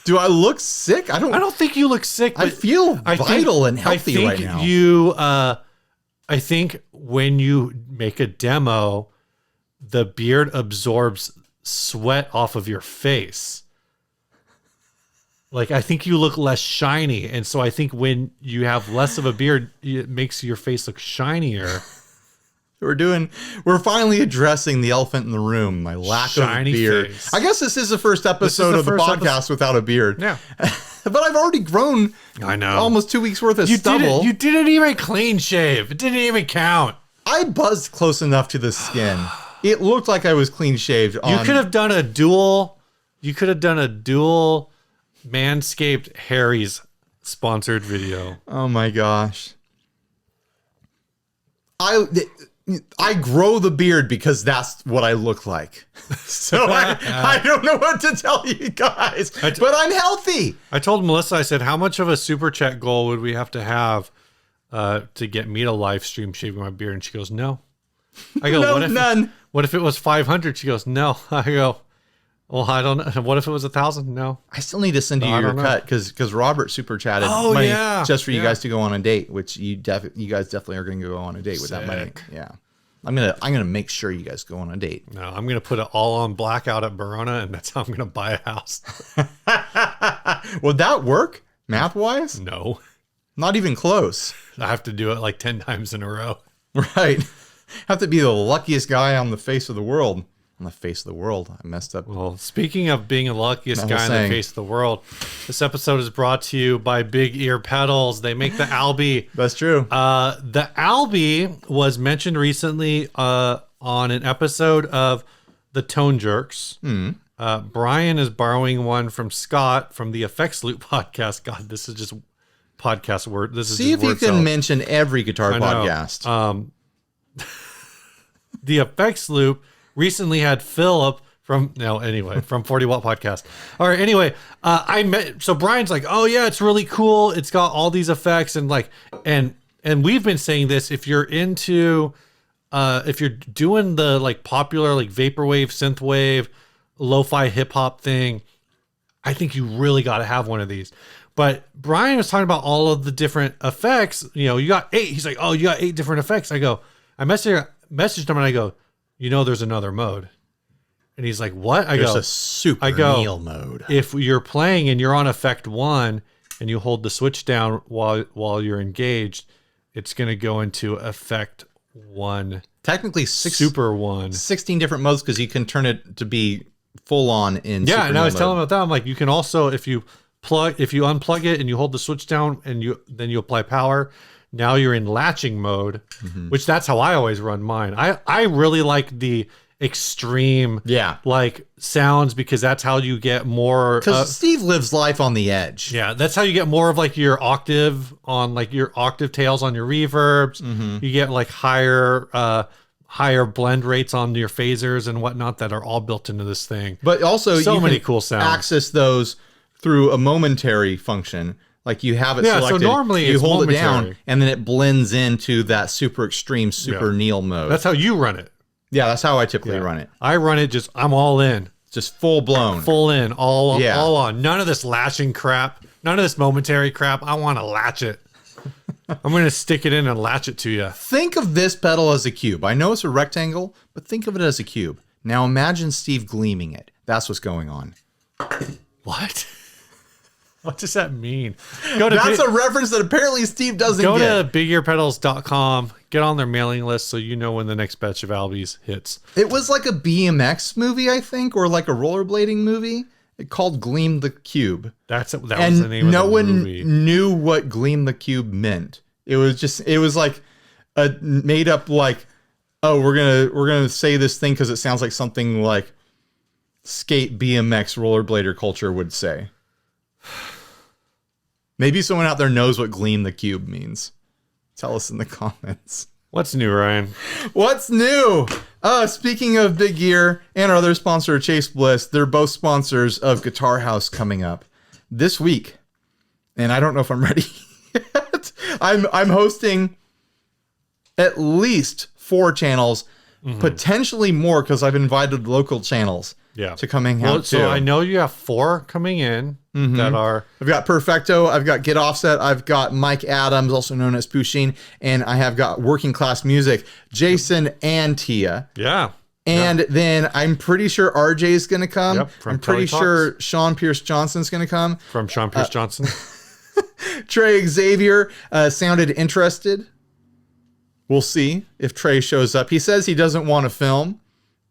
Do I look sick? I don't think you look sick. But I feel vital and healthy right now. I think when you make a demo, the beard absorbs sweat off of your face. Like, I think you look less shiny. And so I think when you have less of a beard, it makes your face look shinier. We're finally addressing the elephant in the room, my lack Shiny of beard. face. I guess this is the first episode of the podcast without a beard. Yeah. But I've already grown I know. almost 2 weeks worth of stubble. You didn't even clean shave. It didn't even count. I buzzed close enough to the skin. It looked like I was clean shaved. You could have done a dual Manscaped Harry's sponsored video. Oh my gosh. I grow the beard because that's what I look like. So I don't know what to tell you guys, but I'm healthy. I told Melissa, I said, how much of a super chat goal would we have to get me to live stream shaving my beard? And she goes, no. I go, no, none. What if it was 500? She goes, no. I go, well, I don't know. What if it was 1,000? No. I still need to send you your cut because Robert super chatted money just for you guys to go on a date, which you guys definitely are going to go on a date with that money. Yeah. I'm gonna make sure you guys go on a date. No, I'm gonna put it all on blackout at Verona, and that's how I'm gonna buy a house. Would that work, math wise? No, not even close. I have to do it like 10 times in a row. Right. Have to be the luckiest guy on the face of the world. On the face of the world. I messed up. Well, speaking of being the luckiest guy on the face of the world, this episode is brought to you by Big Ear Pedals. They make the Albie. That's true. The Albie was mentioned recently on an episode of The Tone Jerks. Brian is borrowing one from Scott from the Effects Loop podcast. God, this is just podcast word. This is See if you can mention every guitar podcast. The Effects Loop recently had Philip from 40 Watt Podcast. All right. Anyway, so Brian's like, oh yeah, it's really cool. It's got all these effects and we've been saying this, if you're into, if you're doing the like popular, like vaporwave, synthwave, lo-fi hip hop thing, I think you really got to have one of these. But Brian was talking about all of the different effects. You know, you got 8. He's like, oh, you got 8 different effects. I messaged him and I go, there's another mode. And he's like, what? There's a super Neil mode. If you're playing and you're on effect 1 and you hold the switch down while you're engaged, it's going to go into effect 1. Technically super 1. 16 different modes because you can turn it to be full on in super and I was telling him about that. I'm like, you can also, if you unplug it and you hold the switch down and then you apply power, now you're in latching mode, which that's how I always run mine. I really like the extreme like sounds because that's how you get more. Because Steve lives life on the edge. Yeah, that's how you get more of like your octave on like your octave tails on your reverbs. You get like higher blend rates on your phasers and whatnot that are all built into this thing. But also so many cool sounds. Access those through a momentary function. Like you have it selected, so normally you hold it down, and then it blends into that super extreme, super Neil mode. That's how you run it. Yeah, that's how I typically run it. I run it I'm all in. Just full blown. Full in, all on. None of this lashing crap. None of this momentary crap. I want to latch it. I'm going to stick it in and latch it to you. Think of this pedal as a cube. I know it's a rectangle, but think of it as a cube. Now imagine Steve gleaming it. That's what's going on. What? What does that mean? That's a reference that apparently Steve doesn't get. Go to bigearpedals.com. Get on their mailing list so you know when the next batch of Albies hits. It was like a BMX movie, I think, or like a rollerblading movie. It called Gleam the Cube. That was the name of the movie. No one knew what Gleam the Cube meant. It was like a made up like, oh, we're gonna say this thing because it sounds like something like skate BMX rollerblader culture would say. Maybe someone out there knows what Gleam the Cube means. Tell us in the comments. What's new, Ryan? What's new? Speaking of Big Gear and our other sponsor, Chase Bliss, they're both sponsors of Guitar House coming up this week. And I don't know if I'm ready yet. I'm hosting at least 4 channels, potentially more because I've invited local channels to come hang out too. So I know you have 4 coming in that are... I've got Perfecto, I've got Get Offset, I've got Mike Adams, also known as Pusheen, and I have got Working Class Music, Jason and Tia. Yeah. And then I'm pretty sure RJ is going to come. Yep, I'm pretty sure Sean Pierce Johnson's going to come. From Sean Pierce Johnson. Trey Xavier sounded interested. We'll see if Trey shows up. He says he doesn't want to film,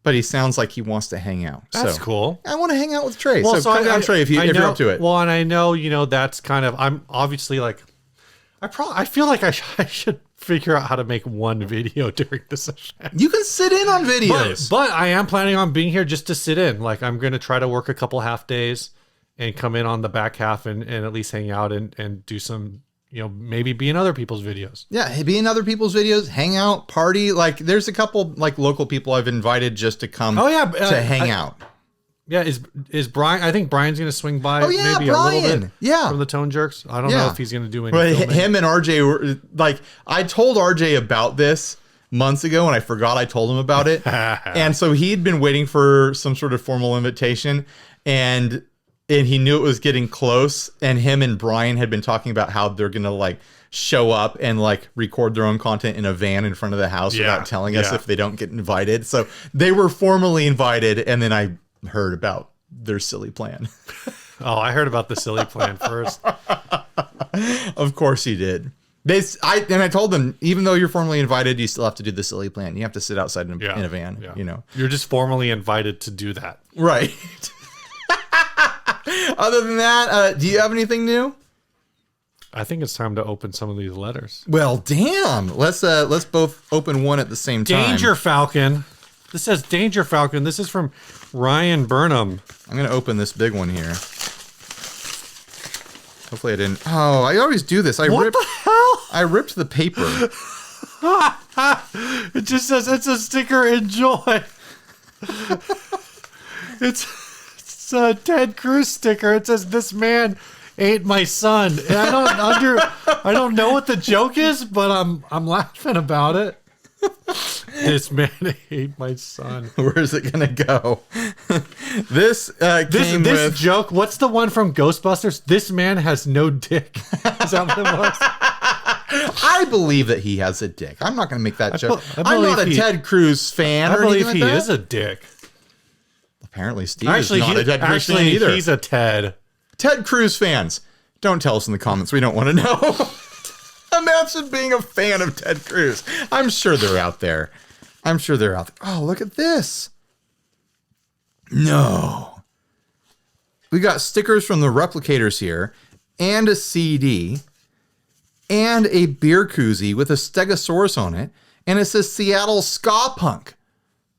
but he sounds like he wants to hang out. That's cool. I want to hang out with Trey. Well, so come down, Trey, if you're up to it. Well, and I know, that's kind of, I'm obviously like, I feel like I should figure out how to make one video during the session. You can sit in on videos. But I am planning on being here just to sit in. Like, I'm going to try to work a couple half days and come in on the back half and at least hang out and do some, maybe be in other people's videos. Yeah, be in other people's videos, hang out, party. Like, there's a couple like local people I've invited just to come. To hang out. Yeah, is Brian? I think Brian's going to swing by. Oh yeah, maybe Brian. A little bit. Yeah, from the Tone Jerks. I don't know if he's going to do anything. But him and RJ were like, I told RJ about this months ago, and I forgot I told him about it. And so he'd been waiting for some sort of formal invitation, and he knew it was getting close. And him and Brian had been talking about how they're going to like show up and like record their own content in a van in front of the house without telling us if they don't get invited. So they were formally invited, and then I heard about their silly plan. Oh, I heard about the silly plan first. Of course you did. I told them, even though you're formally invited, you still have to do the silly plan. You have to sit outside in a van. Yeah. You're just formally invited to do that. Right. Other than that, do you have anything new? I think it's time to open some of these letters. Well, damn. Let's both open one at the same time. Danger Falcon. This says Danger Falcon. This is from Ryan Burnham. I'm going to open this big one here. Hopefully I didn't. Oh, I always do this. What the hell? I ripped the paper. It just says it's a sticker. Enjoy. It's a Ted Cruz sticker. It says this man ate my son. And I don't know what the joke is, but I'm laughing about it. This man ate my son. Where is it gonna go? This joke. What's the one from Ghostbusters? This man has no dick. Is that what it was? I believe that he has a dick. I'm not gonna make that joke. I'm not a Ted Cruz fan. I believe he is a dick. Apparently, Steve is not a Ted Cruz fan either. He's a Ted. Ted Cruz fans, don't tell us in the comments. We don't want to know. Imagine being a fan of Ted Cruz. I'm sure they're out there. Oh, look at this. No. We got stickers from the replicators here, and a CD, and a beer koozie with a Stegosaurus on it, and it says Seattle Ska Punk.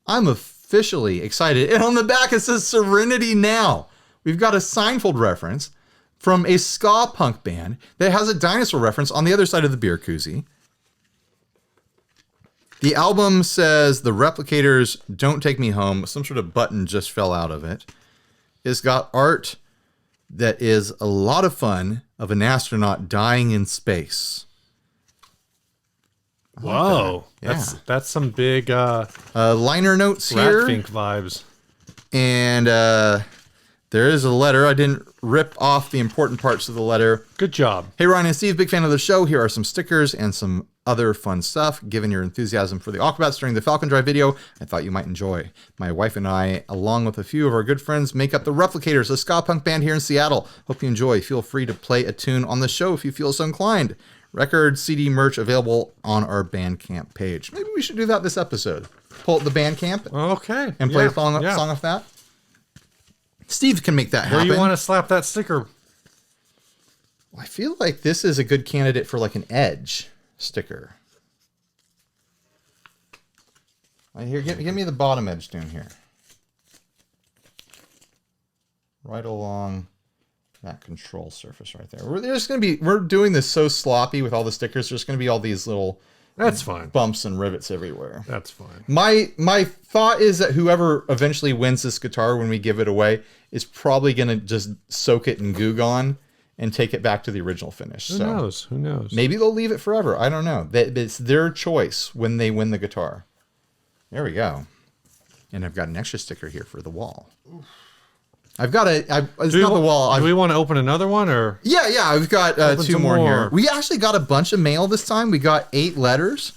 I'm officially excited. And on the back it says Serenity Now. We've got a Seinfeld reference from a ska punk band that has a dinosaur reference on the other side of the beer koozie. The album says The Replicators, Don't Take Me Home. Some sort of button just fell out of it. It's got art that is a lot of fun of an astronaut dying in space. Whoa. Yeah. That's some big liner notes here. Ratfink vibes. And There is a letter. I didn't rip off the important parts of the letter. Good job. Hey, Ryan and Steve, big fan of the show. Here are some stickers and some other fun stuff. Given your enthusiasm for the Aquabats during the Falcon Drive video, I thought you might enjoy. My wife and I, along with a few of our good friends, make up the Replicators, a ska punk band here in Seattle. Hope you enjoy. Feel free to play a tune on the show if you feel so inclined. Record, CD, merch available on our Bandcamp page. Maybe we should do that this episode. Pull up the Bandcamp. Okay. And play a song off that. Steve can make that happen. Where do you want to slap that sticker? I feel like this is a good candidate for like an edge sticker. Here, give me the bottom edge down here. Right along that control surface right there. We're doing this so sloppy with all the stickers. There's going to be all these little That's fine. bumps and rivets everywhere. That's fine. My thought is that whoever eventually wins this guitar when we give it away is probably going to just soak it in Goo Gone and take it back to the original finish. Who knows? Who knows? Maybe they'll leave it forever. I don't know. It's their choice when they win the guitar. There we go. And I've got an extra sticker here for the wall. I've got it's not the wall. Do we want to open another one or? Yeah. I've got two more here. We actually got a bunch of mail this time. We got 8 letters.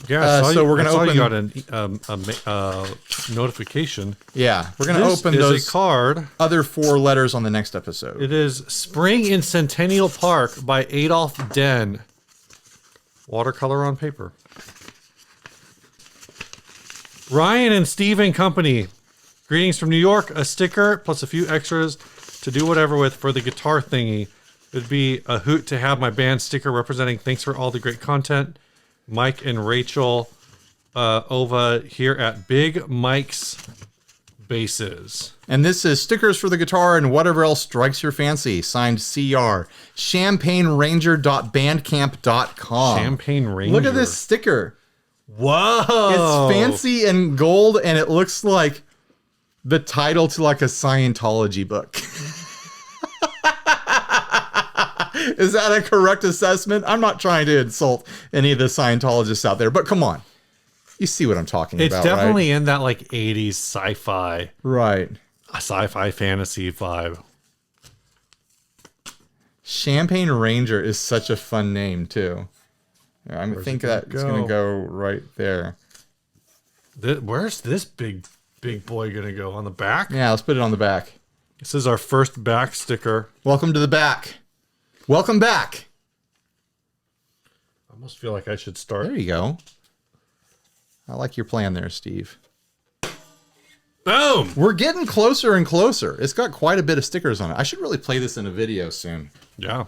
Yeah, so we're gonna open. You got a notification. Yeah, we're gonna open those a card. Other 4 letters on the next episode. It is Spring in Centennial Park by Adolf Den. Watercolor on paper. Ryan and Steve and Company. Greetings from New York. A sticker plus a few extras to do whatever with for the guitar thingy. It'd be a hoot to have my band sticker representing thanks for all the great content. Mike and Rachel over here at Big Mike's Basses. And this is stickers for the guitar and whatever else strikes your fancy. Signed CR. ChampagneRanger.bandcamp.com. Champagne Ranger. Look at this sticker. Whoa. It's fancy and gold, and it looks like the title to like a Scientology book. Is that a correct assessment? I'm not trying to insult any of the Scientologists out there, but come on. You see what I'm talking about, It's definitely in that like 80s sci-fi. Right. A sci-fi fantasy vibe. Champagne Ranger is such a fun name, too. I think that it's going to go right there. Where's this big boy going to go? On the back? Yeah, let's put it on the back. This is our first back sticker. Welcome to the back. Welcome back. I almost feel like I should start. There you go. I like your plan there, Steve. Boom! We're getting closer and closer. It's got quite a bit of stickers on it. I should really play this in a video soon. Yeah.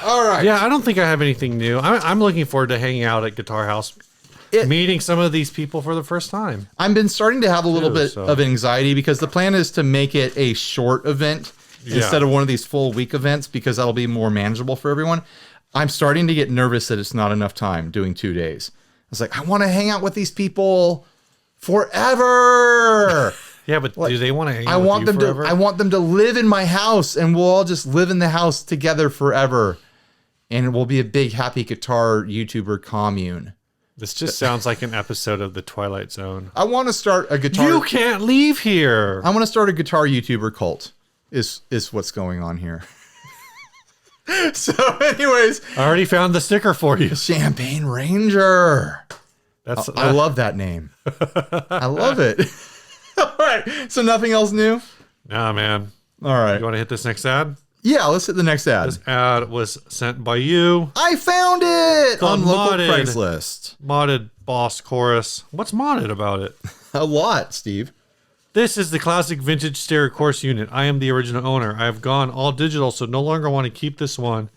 All right. Yeah, I don't think I have anything new. I'm looking forward to hanging out at Guitar House, meeting some of these people for the first time. I've been starting to have a little bit of anxiety because the plan is to make it a short event instead of one of these full week events because that'll be more manageable for everyone. I'm starting to get nervous that it's not enough time doing 2 days. I was like, I want to hang out with these people forever. Yeah, but do they want to hang out with you forever? I want them to live in my house, and we'll all just live in the house together forever. And it will be a big happy guitar YouTuber commune. This just sounds like an episode of The Twilight Zone. I want to start a guitar. You can't leave here. I want to start a guitar YouTuber cult. Is what's going on here. So, anyways, I already found the sticker for you. Champagne Ranger. I love that name. I love it. All right. So nothing else new? Nah, man. All right. You want to hit this next ad? Yeah, let's hit the next ad. This ad was sent by you. I found it on local modded. Craigslist. Modded Boss Chorus. What's modded about it? A lot, Steve. This is the classic vintage stereo chorus unit. I am the original owner. I have gone all digital, so no longer want to keep this one.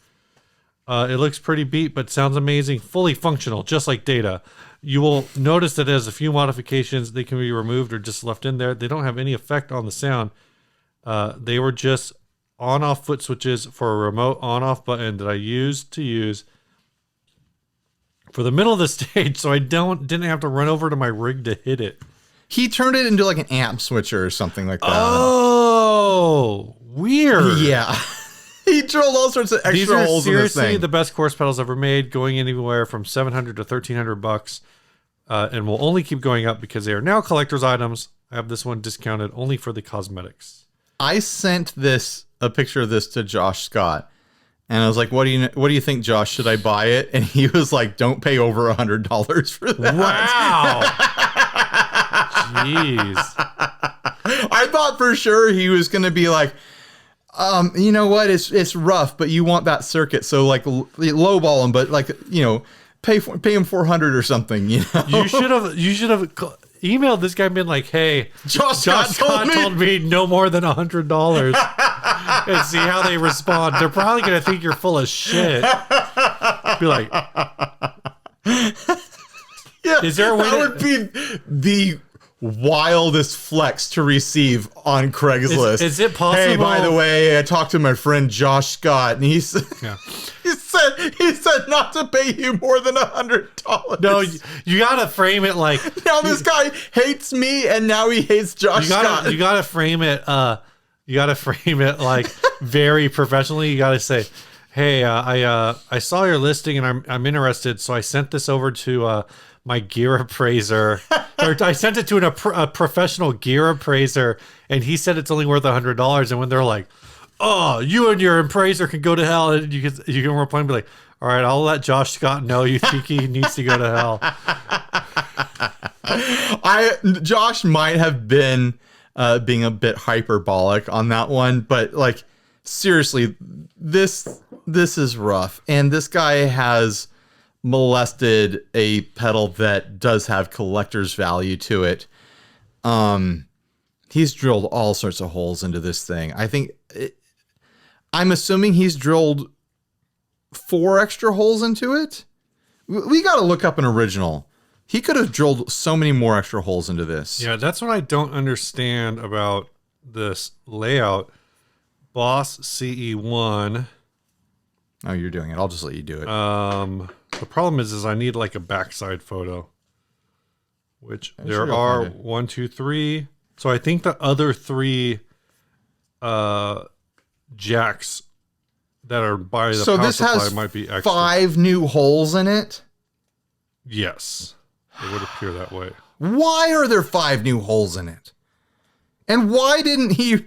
It looks pretty beat, but sounds amazing. Fully functional, just like Data. You will notice that it has a few modifications. They can be removed or just left in there. They don't have any effect on the sound. They were just on-off foot switches for a remote on-off button that I used to use for the middle of the stage, so I didn't have to run over to my rig to hit it. He turned it into like an amp switcher or something like that. Oh, weird. Yeah. He drilled all sorts of extra holes in this thing. These are seriously the best chorus pedals ever made, going anywhere from $700 to $1,300. and will only keep going up because they are now collector's items. I have this one discounted only for the cosmetics. I sent a picture of this to Josh Scott, and I was like, "What do you think, Josh? Should I buy it?" And he was like, "Don't pay over $100 for that." Wow. Jeez. I thought for sure he was going to be like, you know what? It's rough, but you want that circuit, so like lowball him, but like, you know, pay him $400 or something. You know, you should have emailed this guy and been like, "Hey, Josh Scott told me no more than $100," and see how they respond. They're probably gonna think you're full of shit. Be like, yeah, is there a way that would be the wildest flex to receive on Craigslist? Is it possible? Hey, by the way, I talked to my friend Josh Scott, and he said, he said not to pay you more than $100. No, you gotta frame it like, now this guy hates me, and now he hates Josh Scott. You gotta frame it. You gotta frame it like very professionally. You gotta say, "Hey, I saw your listing, and I'm interested, so I sent this over to my gear appraiser." Or I sent it to a professional gear appraiser, and he said it's only worth $100. And when they're like, "Oh, you and your appraiser can go to hell," and you can reply and be like, "All right, I'll let Josh Scott know you think he needs to go to hell." Josh might have been being a bit hyperbolic on that one, but like seriously, this is rough, and this guy has molested a pedal that does have collector's value to it. He's drilled all sorts of holes into this thing. I'm assuming he's drilled 4 extra holes into it. We got to look up an original. He could have drilled so many more extra holes into this. Yeah, that's what I don't understand about this layout. Boss CE1. Oh, you're doing it. I'll just let you do it. The problem is I need like a backside photo, which there are 1, 2, 3. So I think the other 3 jacks that are by the power supply might be extra. 5 new holes in it? Yes. It would appear that way. Why are there 5 new holes in it? And why didn't he...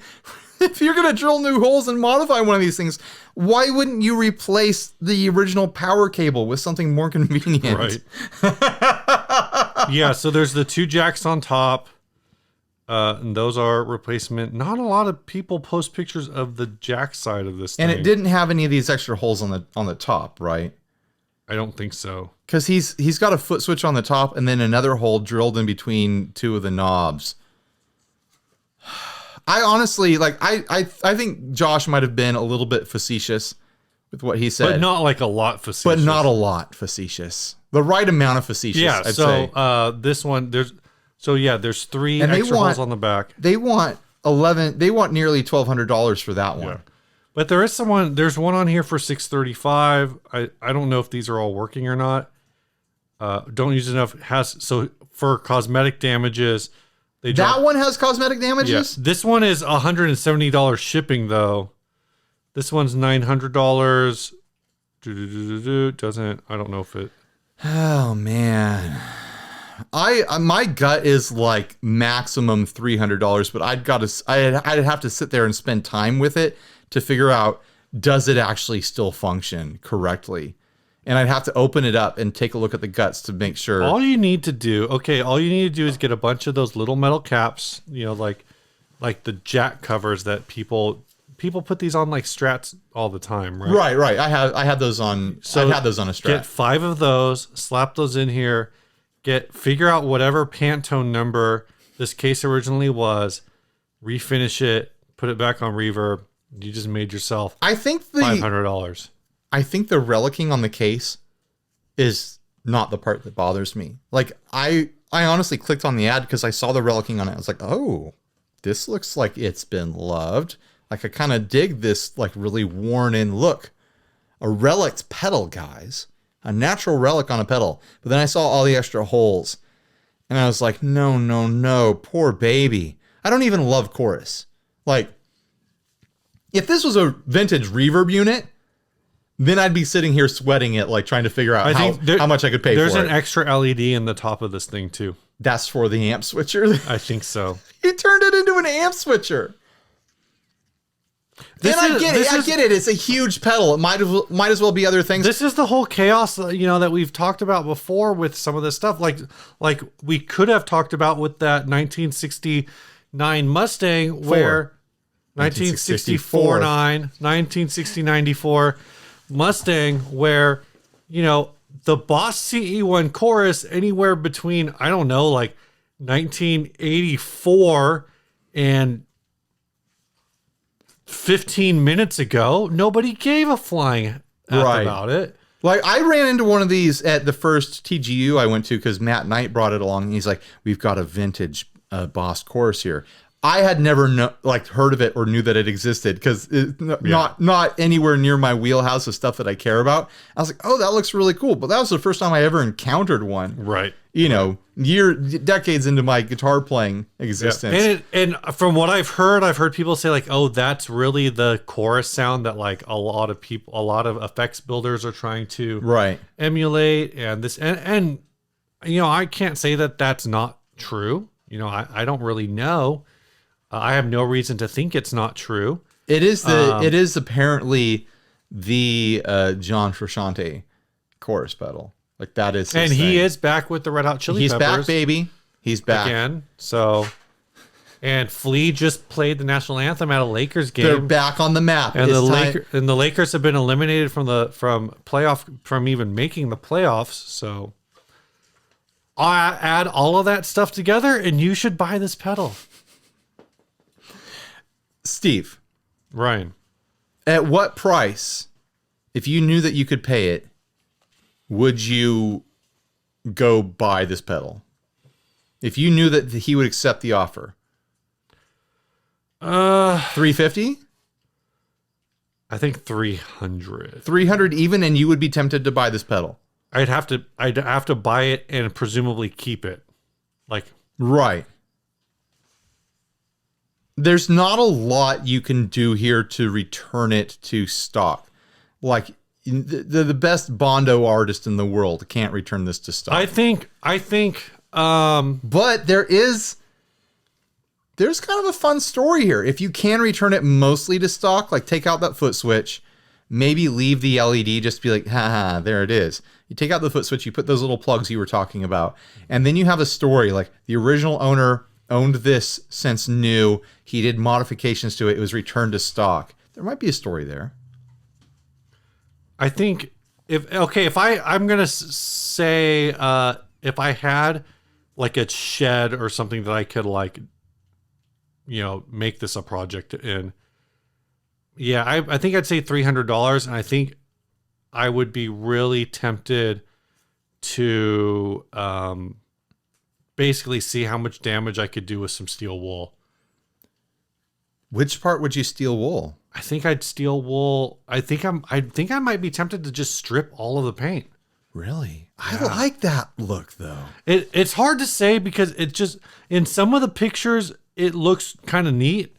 If you're going to drill new holes and modify one of these things, why wouldn't you replace the original power cable with something more convenient? Right. Yeah, so there's the 2 jacks on top. And those are replacement. Not a lot of people post pictures of the jack side of this thing. And it didn't have any of these extra holes on the top, right? I don't think so. Because he's got a foot switch on the top and then another hole drilled in between 2 of the knobs. I honestly, like, I think Josh might have been a little bit facetious with what he said. But not like a lot facetious. But not a lot facetious. The right amount of facetious, yeah, I'd say. This one, there's 3 extra holes on the back. They want nearly $1,200 for that one. Yeah. But there's one on here for $635. I don't know if these are all working or not. Don't use enough. So for cosmetic damages, that one has cosmetic damages? Yeah. This one is $170 shipping though. This one's $900. Doesn't, I don't know if it. Oh man. My gut is like maximum $300, but I'd have to sit there and spend time with it to figure out, does it actually still function correctly? And I'd have to open it up and take a look at the guts to make sure. All you need to do is get a bunch of those little metal caps, like the jack covers that people put these on like Strats all the time, right? Right. I had those on. So I had those on a Strat. Get 5 of those, slap those in here, figure out whatever Pantone number this case originally was, refinish it, put it back on reverb. You just made yourself $500. I think the relicking on the case is not the part that bothers me. Like I honestly clicked on the ad because I saw the relicking on it. I was like, oh, this looks like it's been loved. Like I kind of dig this like really worn in look. A relic pedal, guys. A natural relic on a pedal. But then I saw all the extra holes. And I was like, no, poor baby. I don't even love chorus. Like, if this was a vintage reverb unit, then I'd be sitting here sweating it, like trying to figure out how much I could pay for it. There's an extra LED in the top of this thing too. That's for the amp switcher? I think so. He turned it into an amp switcher. I get it. It's a huge pedal. It might as well be other things. This is the whole chaos, that we've talked about before with some of this stuff. Like we could have talked about with that 1969 Mustang, where 1964 1960-94 Mustang, where the Boss CE1 chorus anywhere between, I don't know, like 1984 and 15 minutes ago, nobody gave a flying F about it. Like, I ran into one of these at the first TGU I went to because Matt Knight brought it along, and he's like, we've got a vintage Boss chorus here. I had never heard of it or knew that it existed because it's not anywhere near my wheelhouse of stuff that I care about. I was like, oh, that looks really cool. But that was the first time I ever encountered one. Right. Decades into my guitar playing existence. Yeah. And from what I've heard people say like, oh, that's really the chorus sound that like a lot of effects builders are trying to emulate. And this, and I can't say that that's not true. I don't really know. I have no reason to think it's not true. It is apparently the John Frusciante chorus pedal. Like, that is his and thing. He is back with the Red Hot Chili Peppers. He's back, baby. He's back again. So, and Flea just played the national anthem at a Lakers game. They're back on the map. And the Lakers have been eliminated from even making the playoffs. So, I add all of that stuff together, and you should buy this pedal. Steve. Ryan. At what price, if you knew that you could pay it, would you go buy this pedal? If you knew that he would accept the offer. $350? I think $300. $300 even, and you would be tempted to buy this pedal. I'd have to buy it and presumably keep it. Right. There's not a lot you can do here to return it to stock. Like, the best Bondo artist in the world can't return this to stock. I think but there's kind of a fun story here. If you can return it mostly to stock, like take out that foot switch, maybe leave the LED, just be like, haha, there it is. You take out the foot switch, you put those little plugs you were talking about, and then you have a story like the original owner owned this since new. He did modifications to it. It was returned to stock. There might be a story there. I think I'm going to say if I had like a shed or something that I could make this a project in. Yeah, I think I'd say $300, and I think I would be really tempted to basically see how much damage I could do with some steel wool. Which part would you steel wool? I think I'd steel wool. I think I might be tempted to just strip all of the paint. Really? Yeah. I like that look though. It's hard to say because it just, in some of the pictures it looks kind of neat,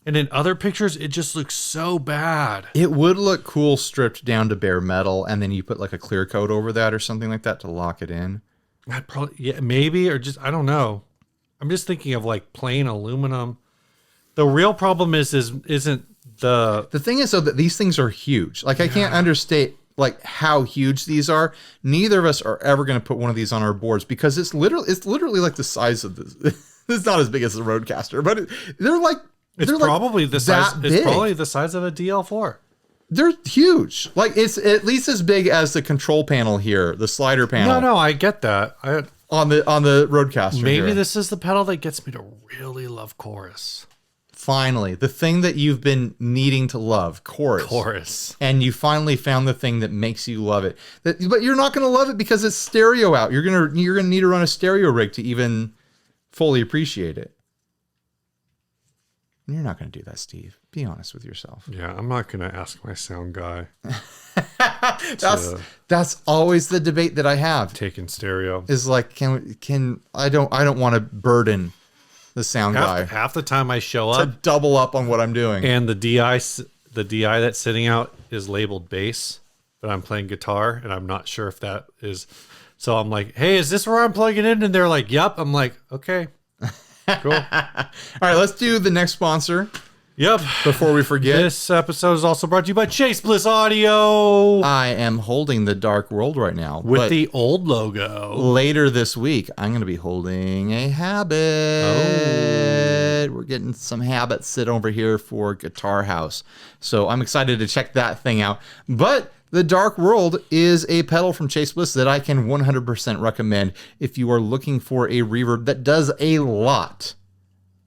and in other pictures it just looks so bad. It would look cool stripped down to bare metal, and then you put like a clear coat over that or something like that to lock it in. I'd probably, maybe, or just, I don't know. I'm just thinking of like plain aluminum. The real problem isn't the thing is though that these things are huge. Like, I can't understate like how huge these are. Neither of us are ever going to put one of these on our boards because it's literally like the size of this. It's not as big as the Roadcaster, but it's probably the size. It's probably the size of a DL4. They're huge. Like, it's at least as big as the control panel here, the slider panel. No, I get that. On the Roadcaster. Maybe this is the pedal that gets me to really love chorus. Finally, the thing that you've been needing to love, chorus. And you finally found the thing that makes you love it. But you're not going to love it because it's stereo out. You're going to need to run a stereo rig to even fully appreciate it. And you're not going to do that, Steve. Be honest with yourself. Yeah, I'm not going to ask my sound guy. That's always the debate that I have. Taking stereo is like, can I don't want to burden the sound guy. Half the time I show up to double up on what I'm doing, and the DI that's sitting out is labeled bass. but I'm playing guitar and I'm not sure if that is. So I'm like, hey, is this where I'm plugging in? And they're like, yep. I'm like, okay, cool. All right, let's do the next sponsor. Yep. Before we forget. This episode is also brought to you by Chase Bliss Audio. I am holding the Dark World right now. With the old logo. Later this week, I'm going to be holding a Habit. Oh. We're getting some Habits sit over here for Guitar House. So I'm excited to check that thing out. But the Dark World is a pedal from Chase Bliss that I can 100% recommend if you are looking for a reverb that does a lot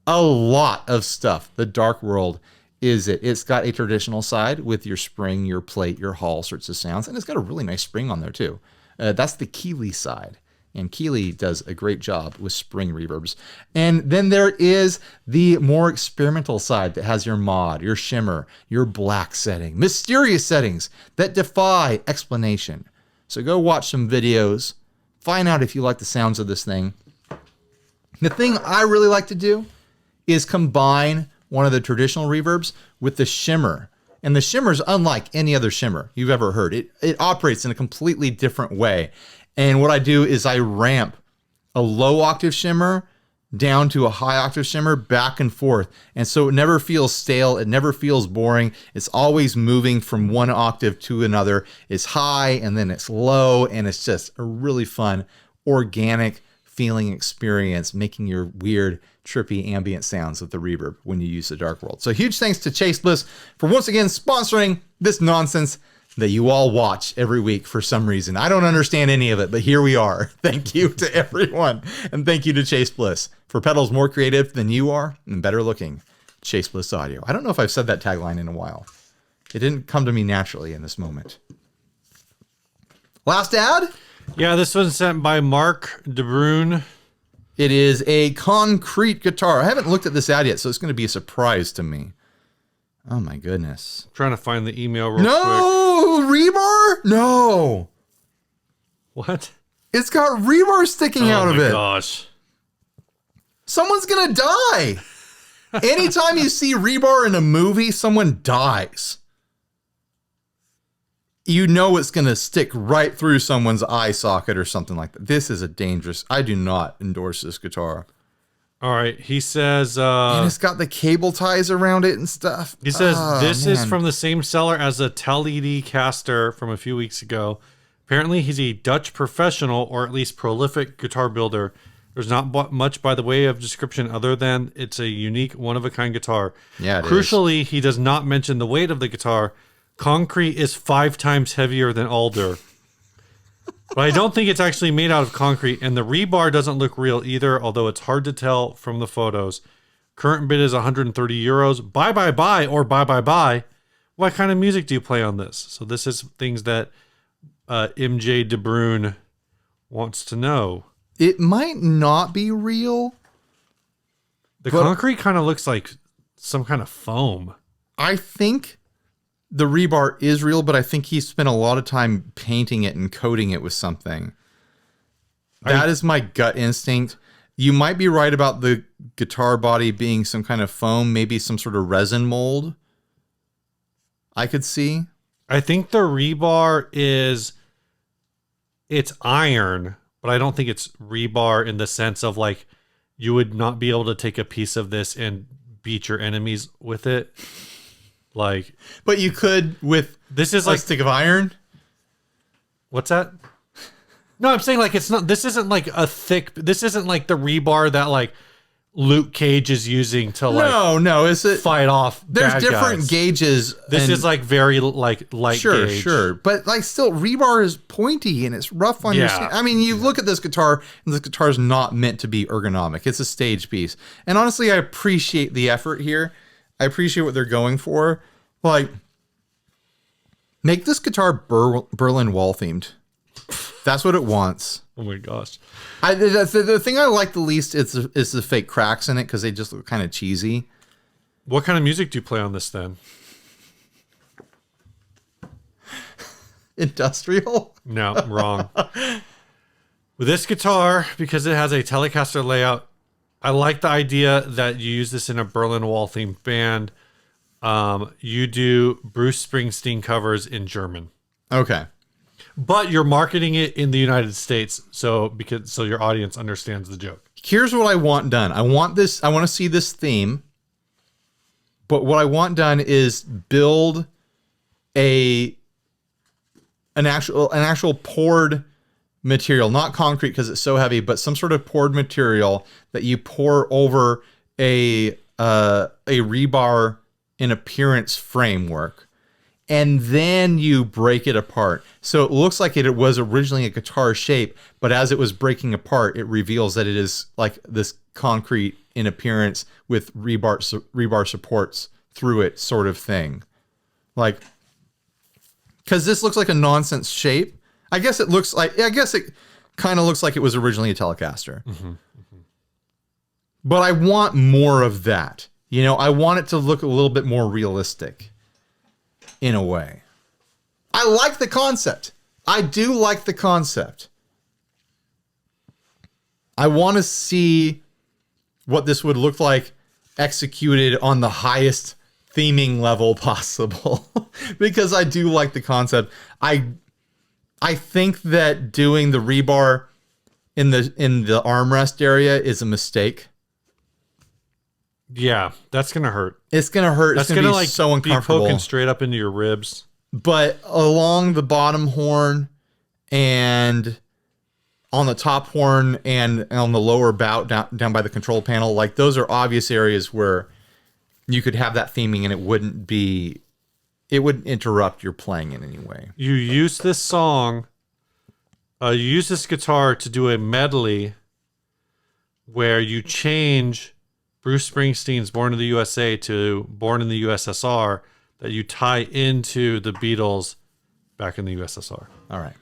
of stuff. The Dark World is it. It's got a traditional side with your spring, your plate, your hall sorts of sounds, and it's got a really nice spring on there too. That's the Keeley side, and Keeley does a great job with spring reverbs. And then there is the more experimental side that has your mod, your shimmer, your black setting, mysterious settings that defy explanation. So go watch some videos, find out if you like the sounds of this thing. The thing I really like to do is combine one of the traditional reverbs with the shimmer. And the shimmer is unlike any other shimmer you've ever heard. It operates in a completely different way. And what I do is I ramp a low octave shimmer down to a high octave shimmer back and forth. And so it never feels stale. It never feels boring. It's always moving from one octave to another. It's high and then it's low. And it's just a really fun, organic feeling experience, making your weird, trippy ambient sounds with the reverb when you use the Dark World. So huge thanks to Chase Bliss for once again sponsoring this nonsense that you all watch every week for some reason. I don't understand any of it, but here we are. Thank you to everyone. And thank you to Chase Bliss for pedals more creative than you are and better looking. Chase Bliss Audio. I don't know if I've said that tagline in a while. It didn't come to me naturally in this moment. Last ad? Yeah, this one's sent by Mark DeBrune. It is a concrete guitar. I haven't looked at this ad yet, so it's going to be a surprise to me. Oh my goodness. I'm trying to find the email real quick. No! Rebar? No. What? It's got rebar sticking out of it. Oh my gosh. Someone's going to die. Anytime you see rebar in a movie, someone dies. You know it's going to stick right through someone's eye socket or something like that. This is a dangerous... I do not endorse this guitar. All right, he says... and it's got the cable ties around it and stuff. He says, this is from the same seller as a Telecaster from a few weeks ago. Apparently, he's a Dutch professional, or at least prolific guitar builder. There's not much by the way of description other than it's a unique, one-of-a-kind guitar. Yeah, it Crucially, he does not mention the weight of the guitar. Concrete is 5 times heavier than alder. But I don't think it's actually made out of concrete, and the rebar doesn't look real either, although it's hard to tell from the photos. Current bid is 130 euros. Buy, or buy. What kind of music do you play on this? So this is things that MJ DeBrune wants to know. It might not be real. The concrete kind of looks like some kind of foam. I think the rebar is real, but I think he spent a lot of time painting it and coating it with something. That is my gut instinct. You might be right about the guitar body being some kind of foam, maybe some sort of resin mold. I could see. I think the rebar it's iron, but I don't think it's rebar in the sense of like you would not be able to take a piece of this and beat your enemies with it. Like, but you could with this is a like stick of iron. What's that? No, I'm saying like it's not. This isn't like a thick. This isn't like the rebar that like Luke Cage is using to like no. Is it fight off? There's bad different guys. Gauges. This is like very like light. Sure, but like still rebar is pointy and it's rough on your skin. I mean, you look at this guitar and this guitar is not meant to be ergonomic. It's a stage piece, and honestly, I appreciate the effort here. I appreciate what they're going for. Like, make this guitar Berlin Wall themed. That's what it wants. Oh my gosh! The thing I like the least is the fake cracks in it because they just look kind of cheesy. What kind of music do you play on this then? Industrial? No, I'm wrong. With this guitar, because it has a Telecaster layout, I like the idea that you use this in a Berlin Wall themed band. You do Bruce Springsteen covers in German. Okay. But you're marketing it in the United States, so your audience understands the joke. Here's what I want done. I want to see this theme. But what I want done is build an actual poured material, not concrete because it's so heavy, but some sort of poured material that you pour over a rebar in appearance framework, and then you break it apart. So it looks like it was originally a guitar shape, but as it was breaking apart, it reveals that it is like this concrete in appearance with rebar supports through it sort of thing. Like, because this looks like a nonsense shape. I guess it kind of looks like it was originally a Telecaster. Mm-hmm, mm-hmm. But I want more of that. You know, I want it to look a little bit more realistic in a way. I like the concept. I do like the concept. I want to see what this would look like executed on the highest theming level possible because I do like the concept. I think that doing the rebar in the armrest area is a mistake. Yeah, that's gonna hurt. It's gonna hurt. It's gonna be like so uncomfortable. Be poking straight up into your ribs. But along the bottom horn and on the top horn and on the lower bout down by the control panel, like those are obvious areas where you could have that theming and it wouldn't interrupt your playing in any way. You use this song, you use this guitar to do a medley where you change Bruce Springsteen's Born in the USA to Born in the USSR, that you tie into the Beatles back in the USSR. All right.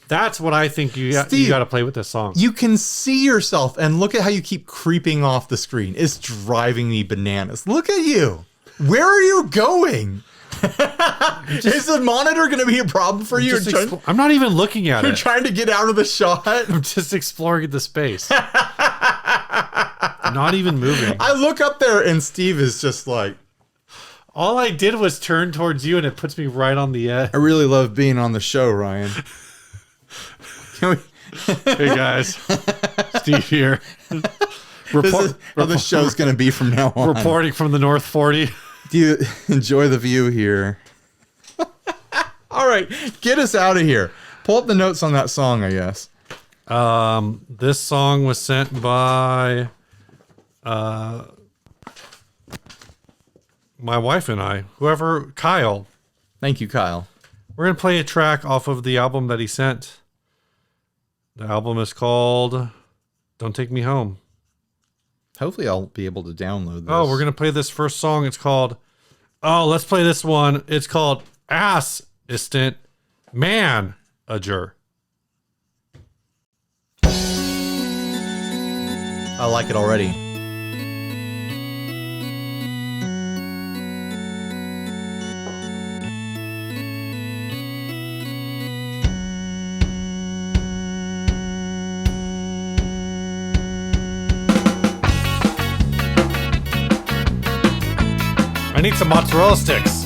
That's what I think you got to play with this song. You can see yourself, and look at how you keep creeping off the screen. It's driving me bananas. Look at you. Where are you going? Is the monitor going to be a problem for you? I'm not even looking at it. You're trying to get out of the shot? I'm just exploring the space. Not even moving. I look up there, and Steve is just like... All I did was turn towards you, and it puts me right on the edge. I really love being on the show, Ryan. Hey guys, Steve here. This is how the show's going to be from now on. Reporting from the North 40. Do you enjoy the view here? All right, get us out of here. Pull up the notes on that song, I guess. This song was sent by my wife and I, Kyle. Thank you, Kyle. We're going to play a track off of the album that he sent. The album is called Don't Take Me Home. Hopefully I'll be able to download this. Oh, we're going to play this first song. It's called... Oh, let's play this one. It's called Ass Istant Man Ager. I like it already. I need some mozzarella sticks.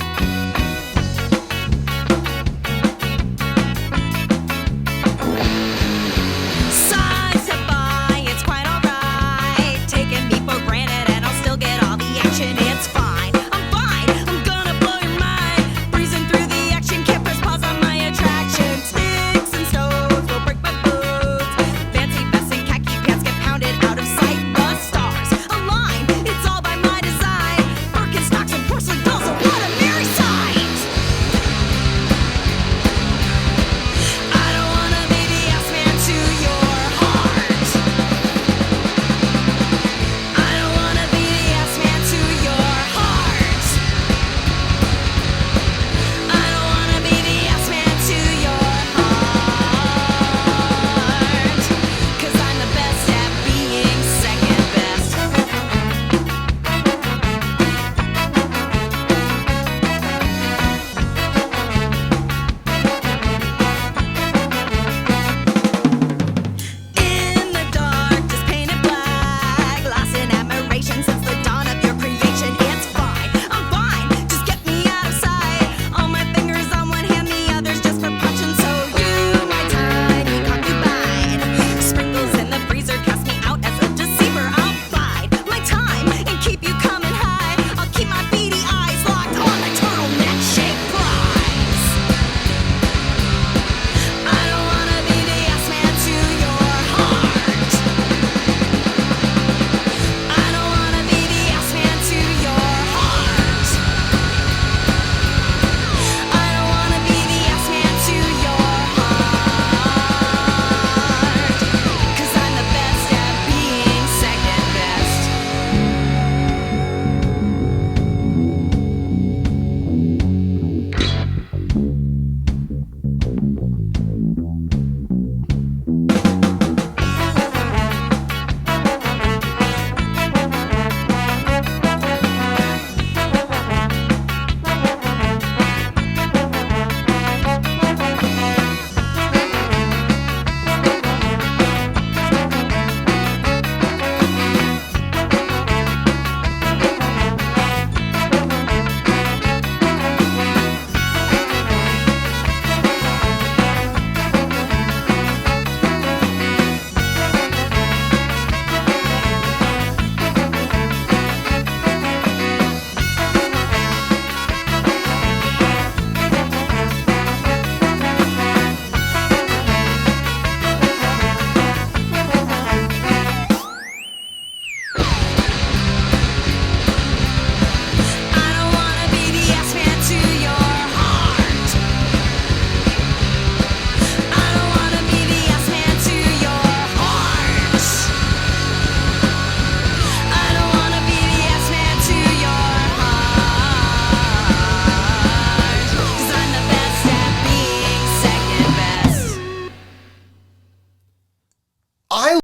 What a miracle!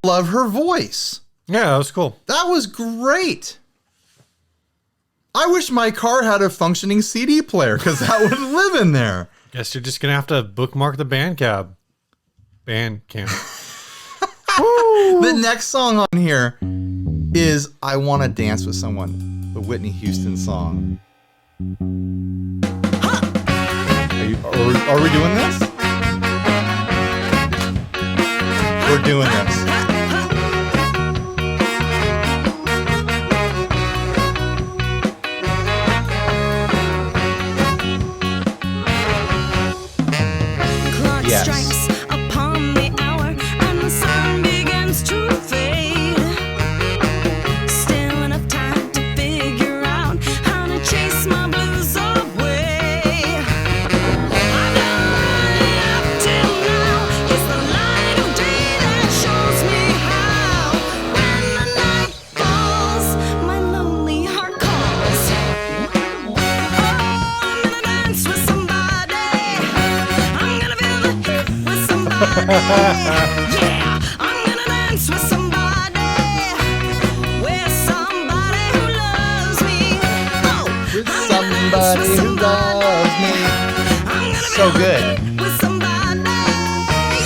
love her voice. Yeah, that was cool. That was great. I wish my car had a functioning CD player because that would live in there. Guess you're just going to have to bookmark the Bandcamp. The next song on here is I Want to Dance with Someone, the Whitney Houston song. Are we doing this? We're doing this. Yes. Strikes upon the hour and the sun begins to fade. Still enough time to figure out how to chase my blues away. I've done right up till now. It's the light of day that shows me how. When the night falls, my lonely heart calls. Oh, I'm gonna dance with somebody. I'm gonna feel the heat with somebody. Yeah, I'm gonna dance with somebody. With somebody who loves me. Oh, With I'm gonna dance somebody with who somebody. loves me. I'm gonna So feel the good. heat with somebody.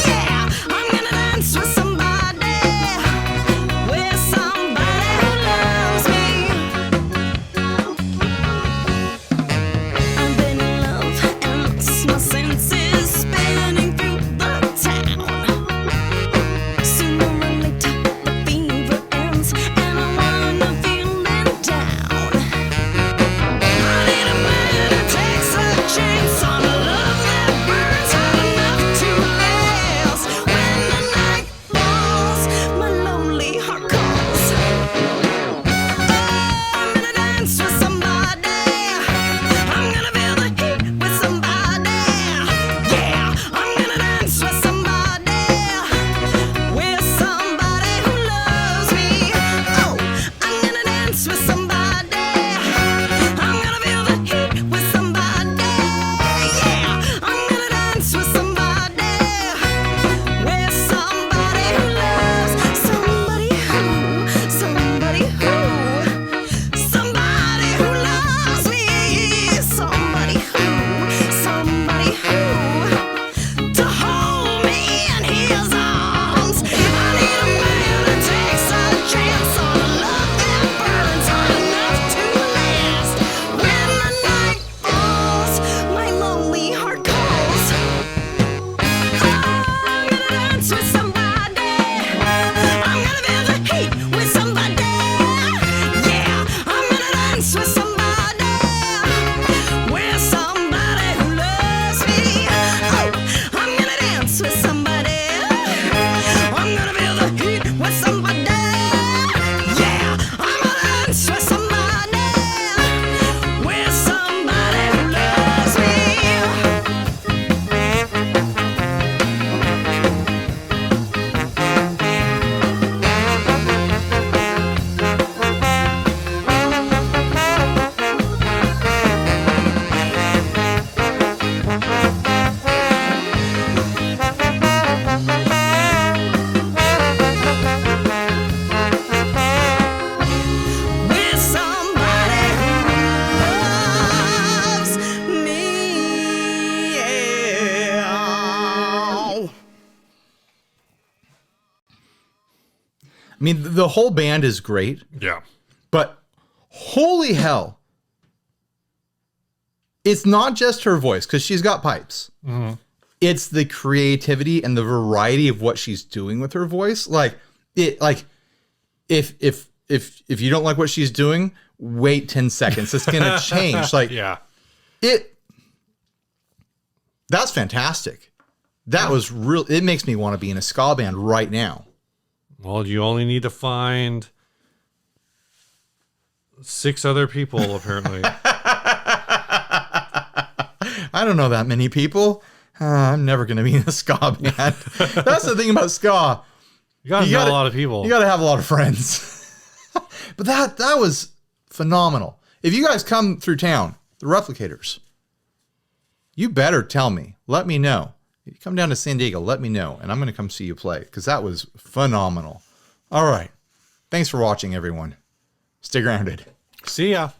Yeah, I'm gonna dance with somebody. With somebody who loves me. I've been in love and lost my senses, spinning through the town. Sooner or later, the fever ends, and I wind up feeling down. I need a man who takes a chance on a love that burns hot enough to last. When the night falls, my lonely heart calls. I'm gonna dance with somebody. I'm gonna feel the heat with somebody. Yeah, I'm gonna dance with somebody. With somebody who loves me. Oh, I'm gonna dance with somebody. I'm gonna feel the heat with somebody. Yeah, I'm gonna dance with somebody. With somebody who loves somebody who loves me. Somebody who to hold me in his arms. I need a man who takes a chance on a love that burns hot enough to last. When the night falls, my lonely heart calls. I'm gonna dance with somebody. I'm gonna feel the heat with somebody. Yeah, I'm gonna dance with somebody. With somebody who loves me. Oh, I'm gonna dance with somebody. I'm gonna feel the heat with somebody. Yeah, I'm gonna dance with somebody. With somebody who loves me. With somebody who loves me. Yeah. I mean, the whole band is great, Yeah. but holy hell. It's not just her voice because she's got pipes. It's the creativity and the variety of what she's doing with her voice. Like if you don't like what she's doing, wait 10 seconds. It's gonna change. Like Yeah. that's fantastic. That was real. It makes me want to be in a ska band right now. Well, you only need to find 6 other people, apparently. I don't know that many people. I'm never going to be in a ska band. That's the thing about ska. You gotta know a lot of people. You got to have a lot of friends. But that was phenomenal. If you guys come through town, the Replicators, you better tell me. Let me know. You come down to San Diego, let me know, and I'm going to come see you play because that was phenomenal. All right. Thanks for watching, everyone. Stay grounded. See ya.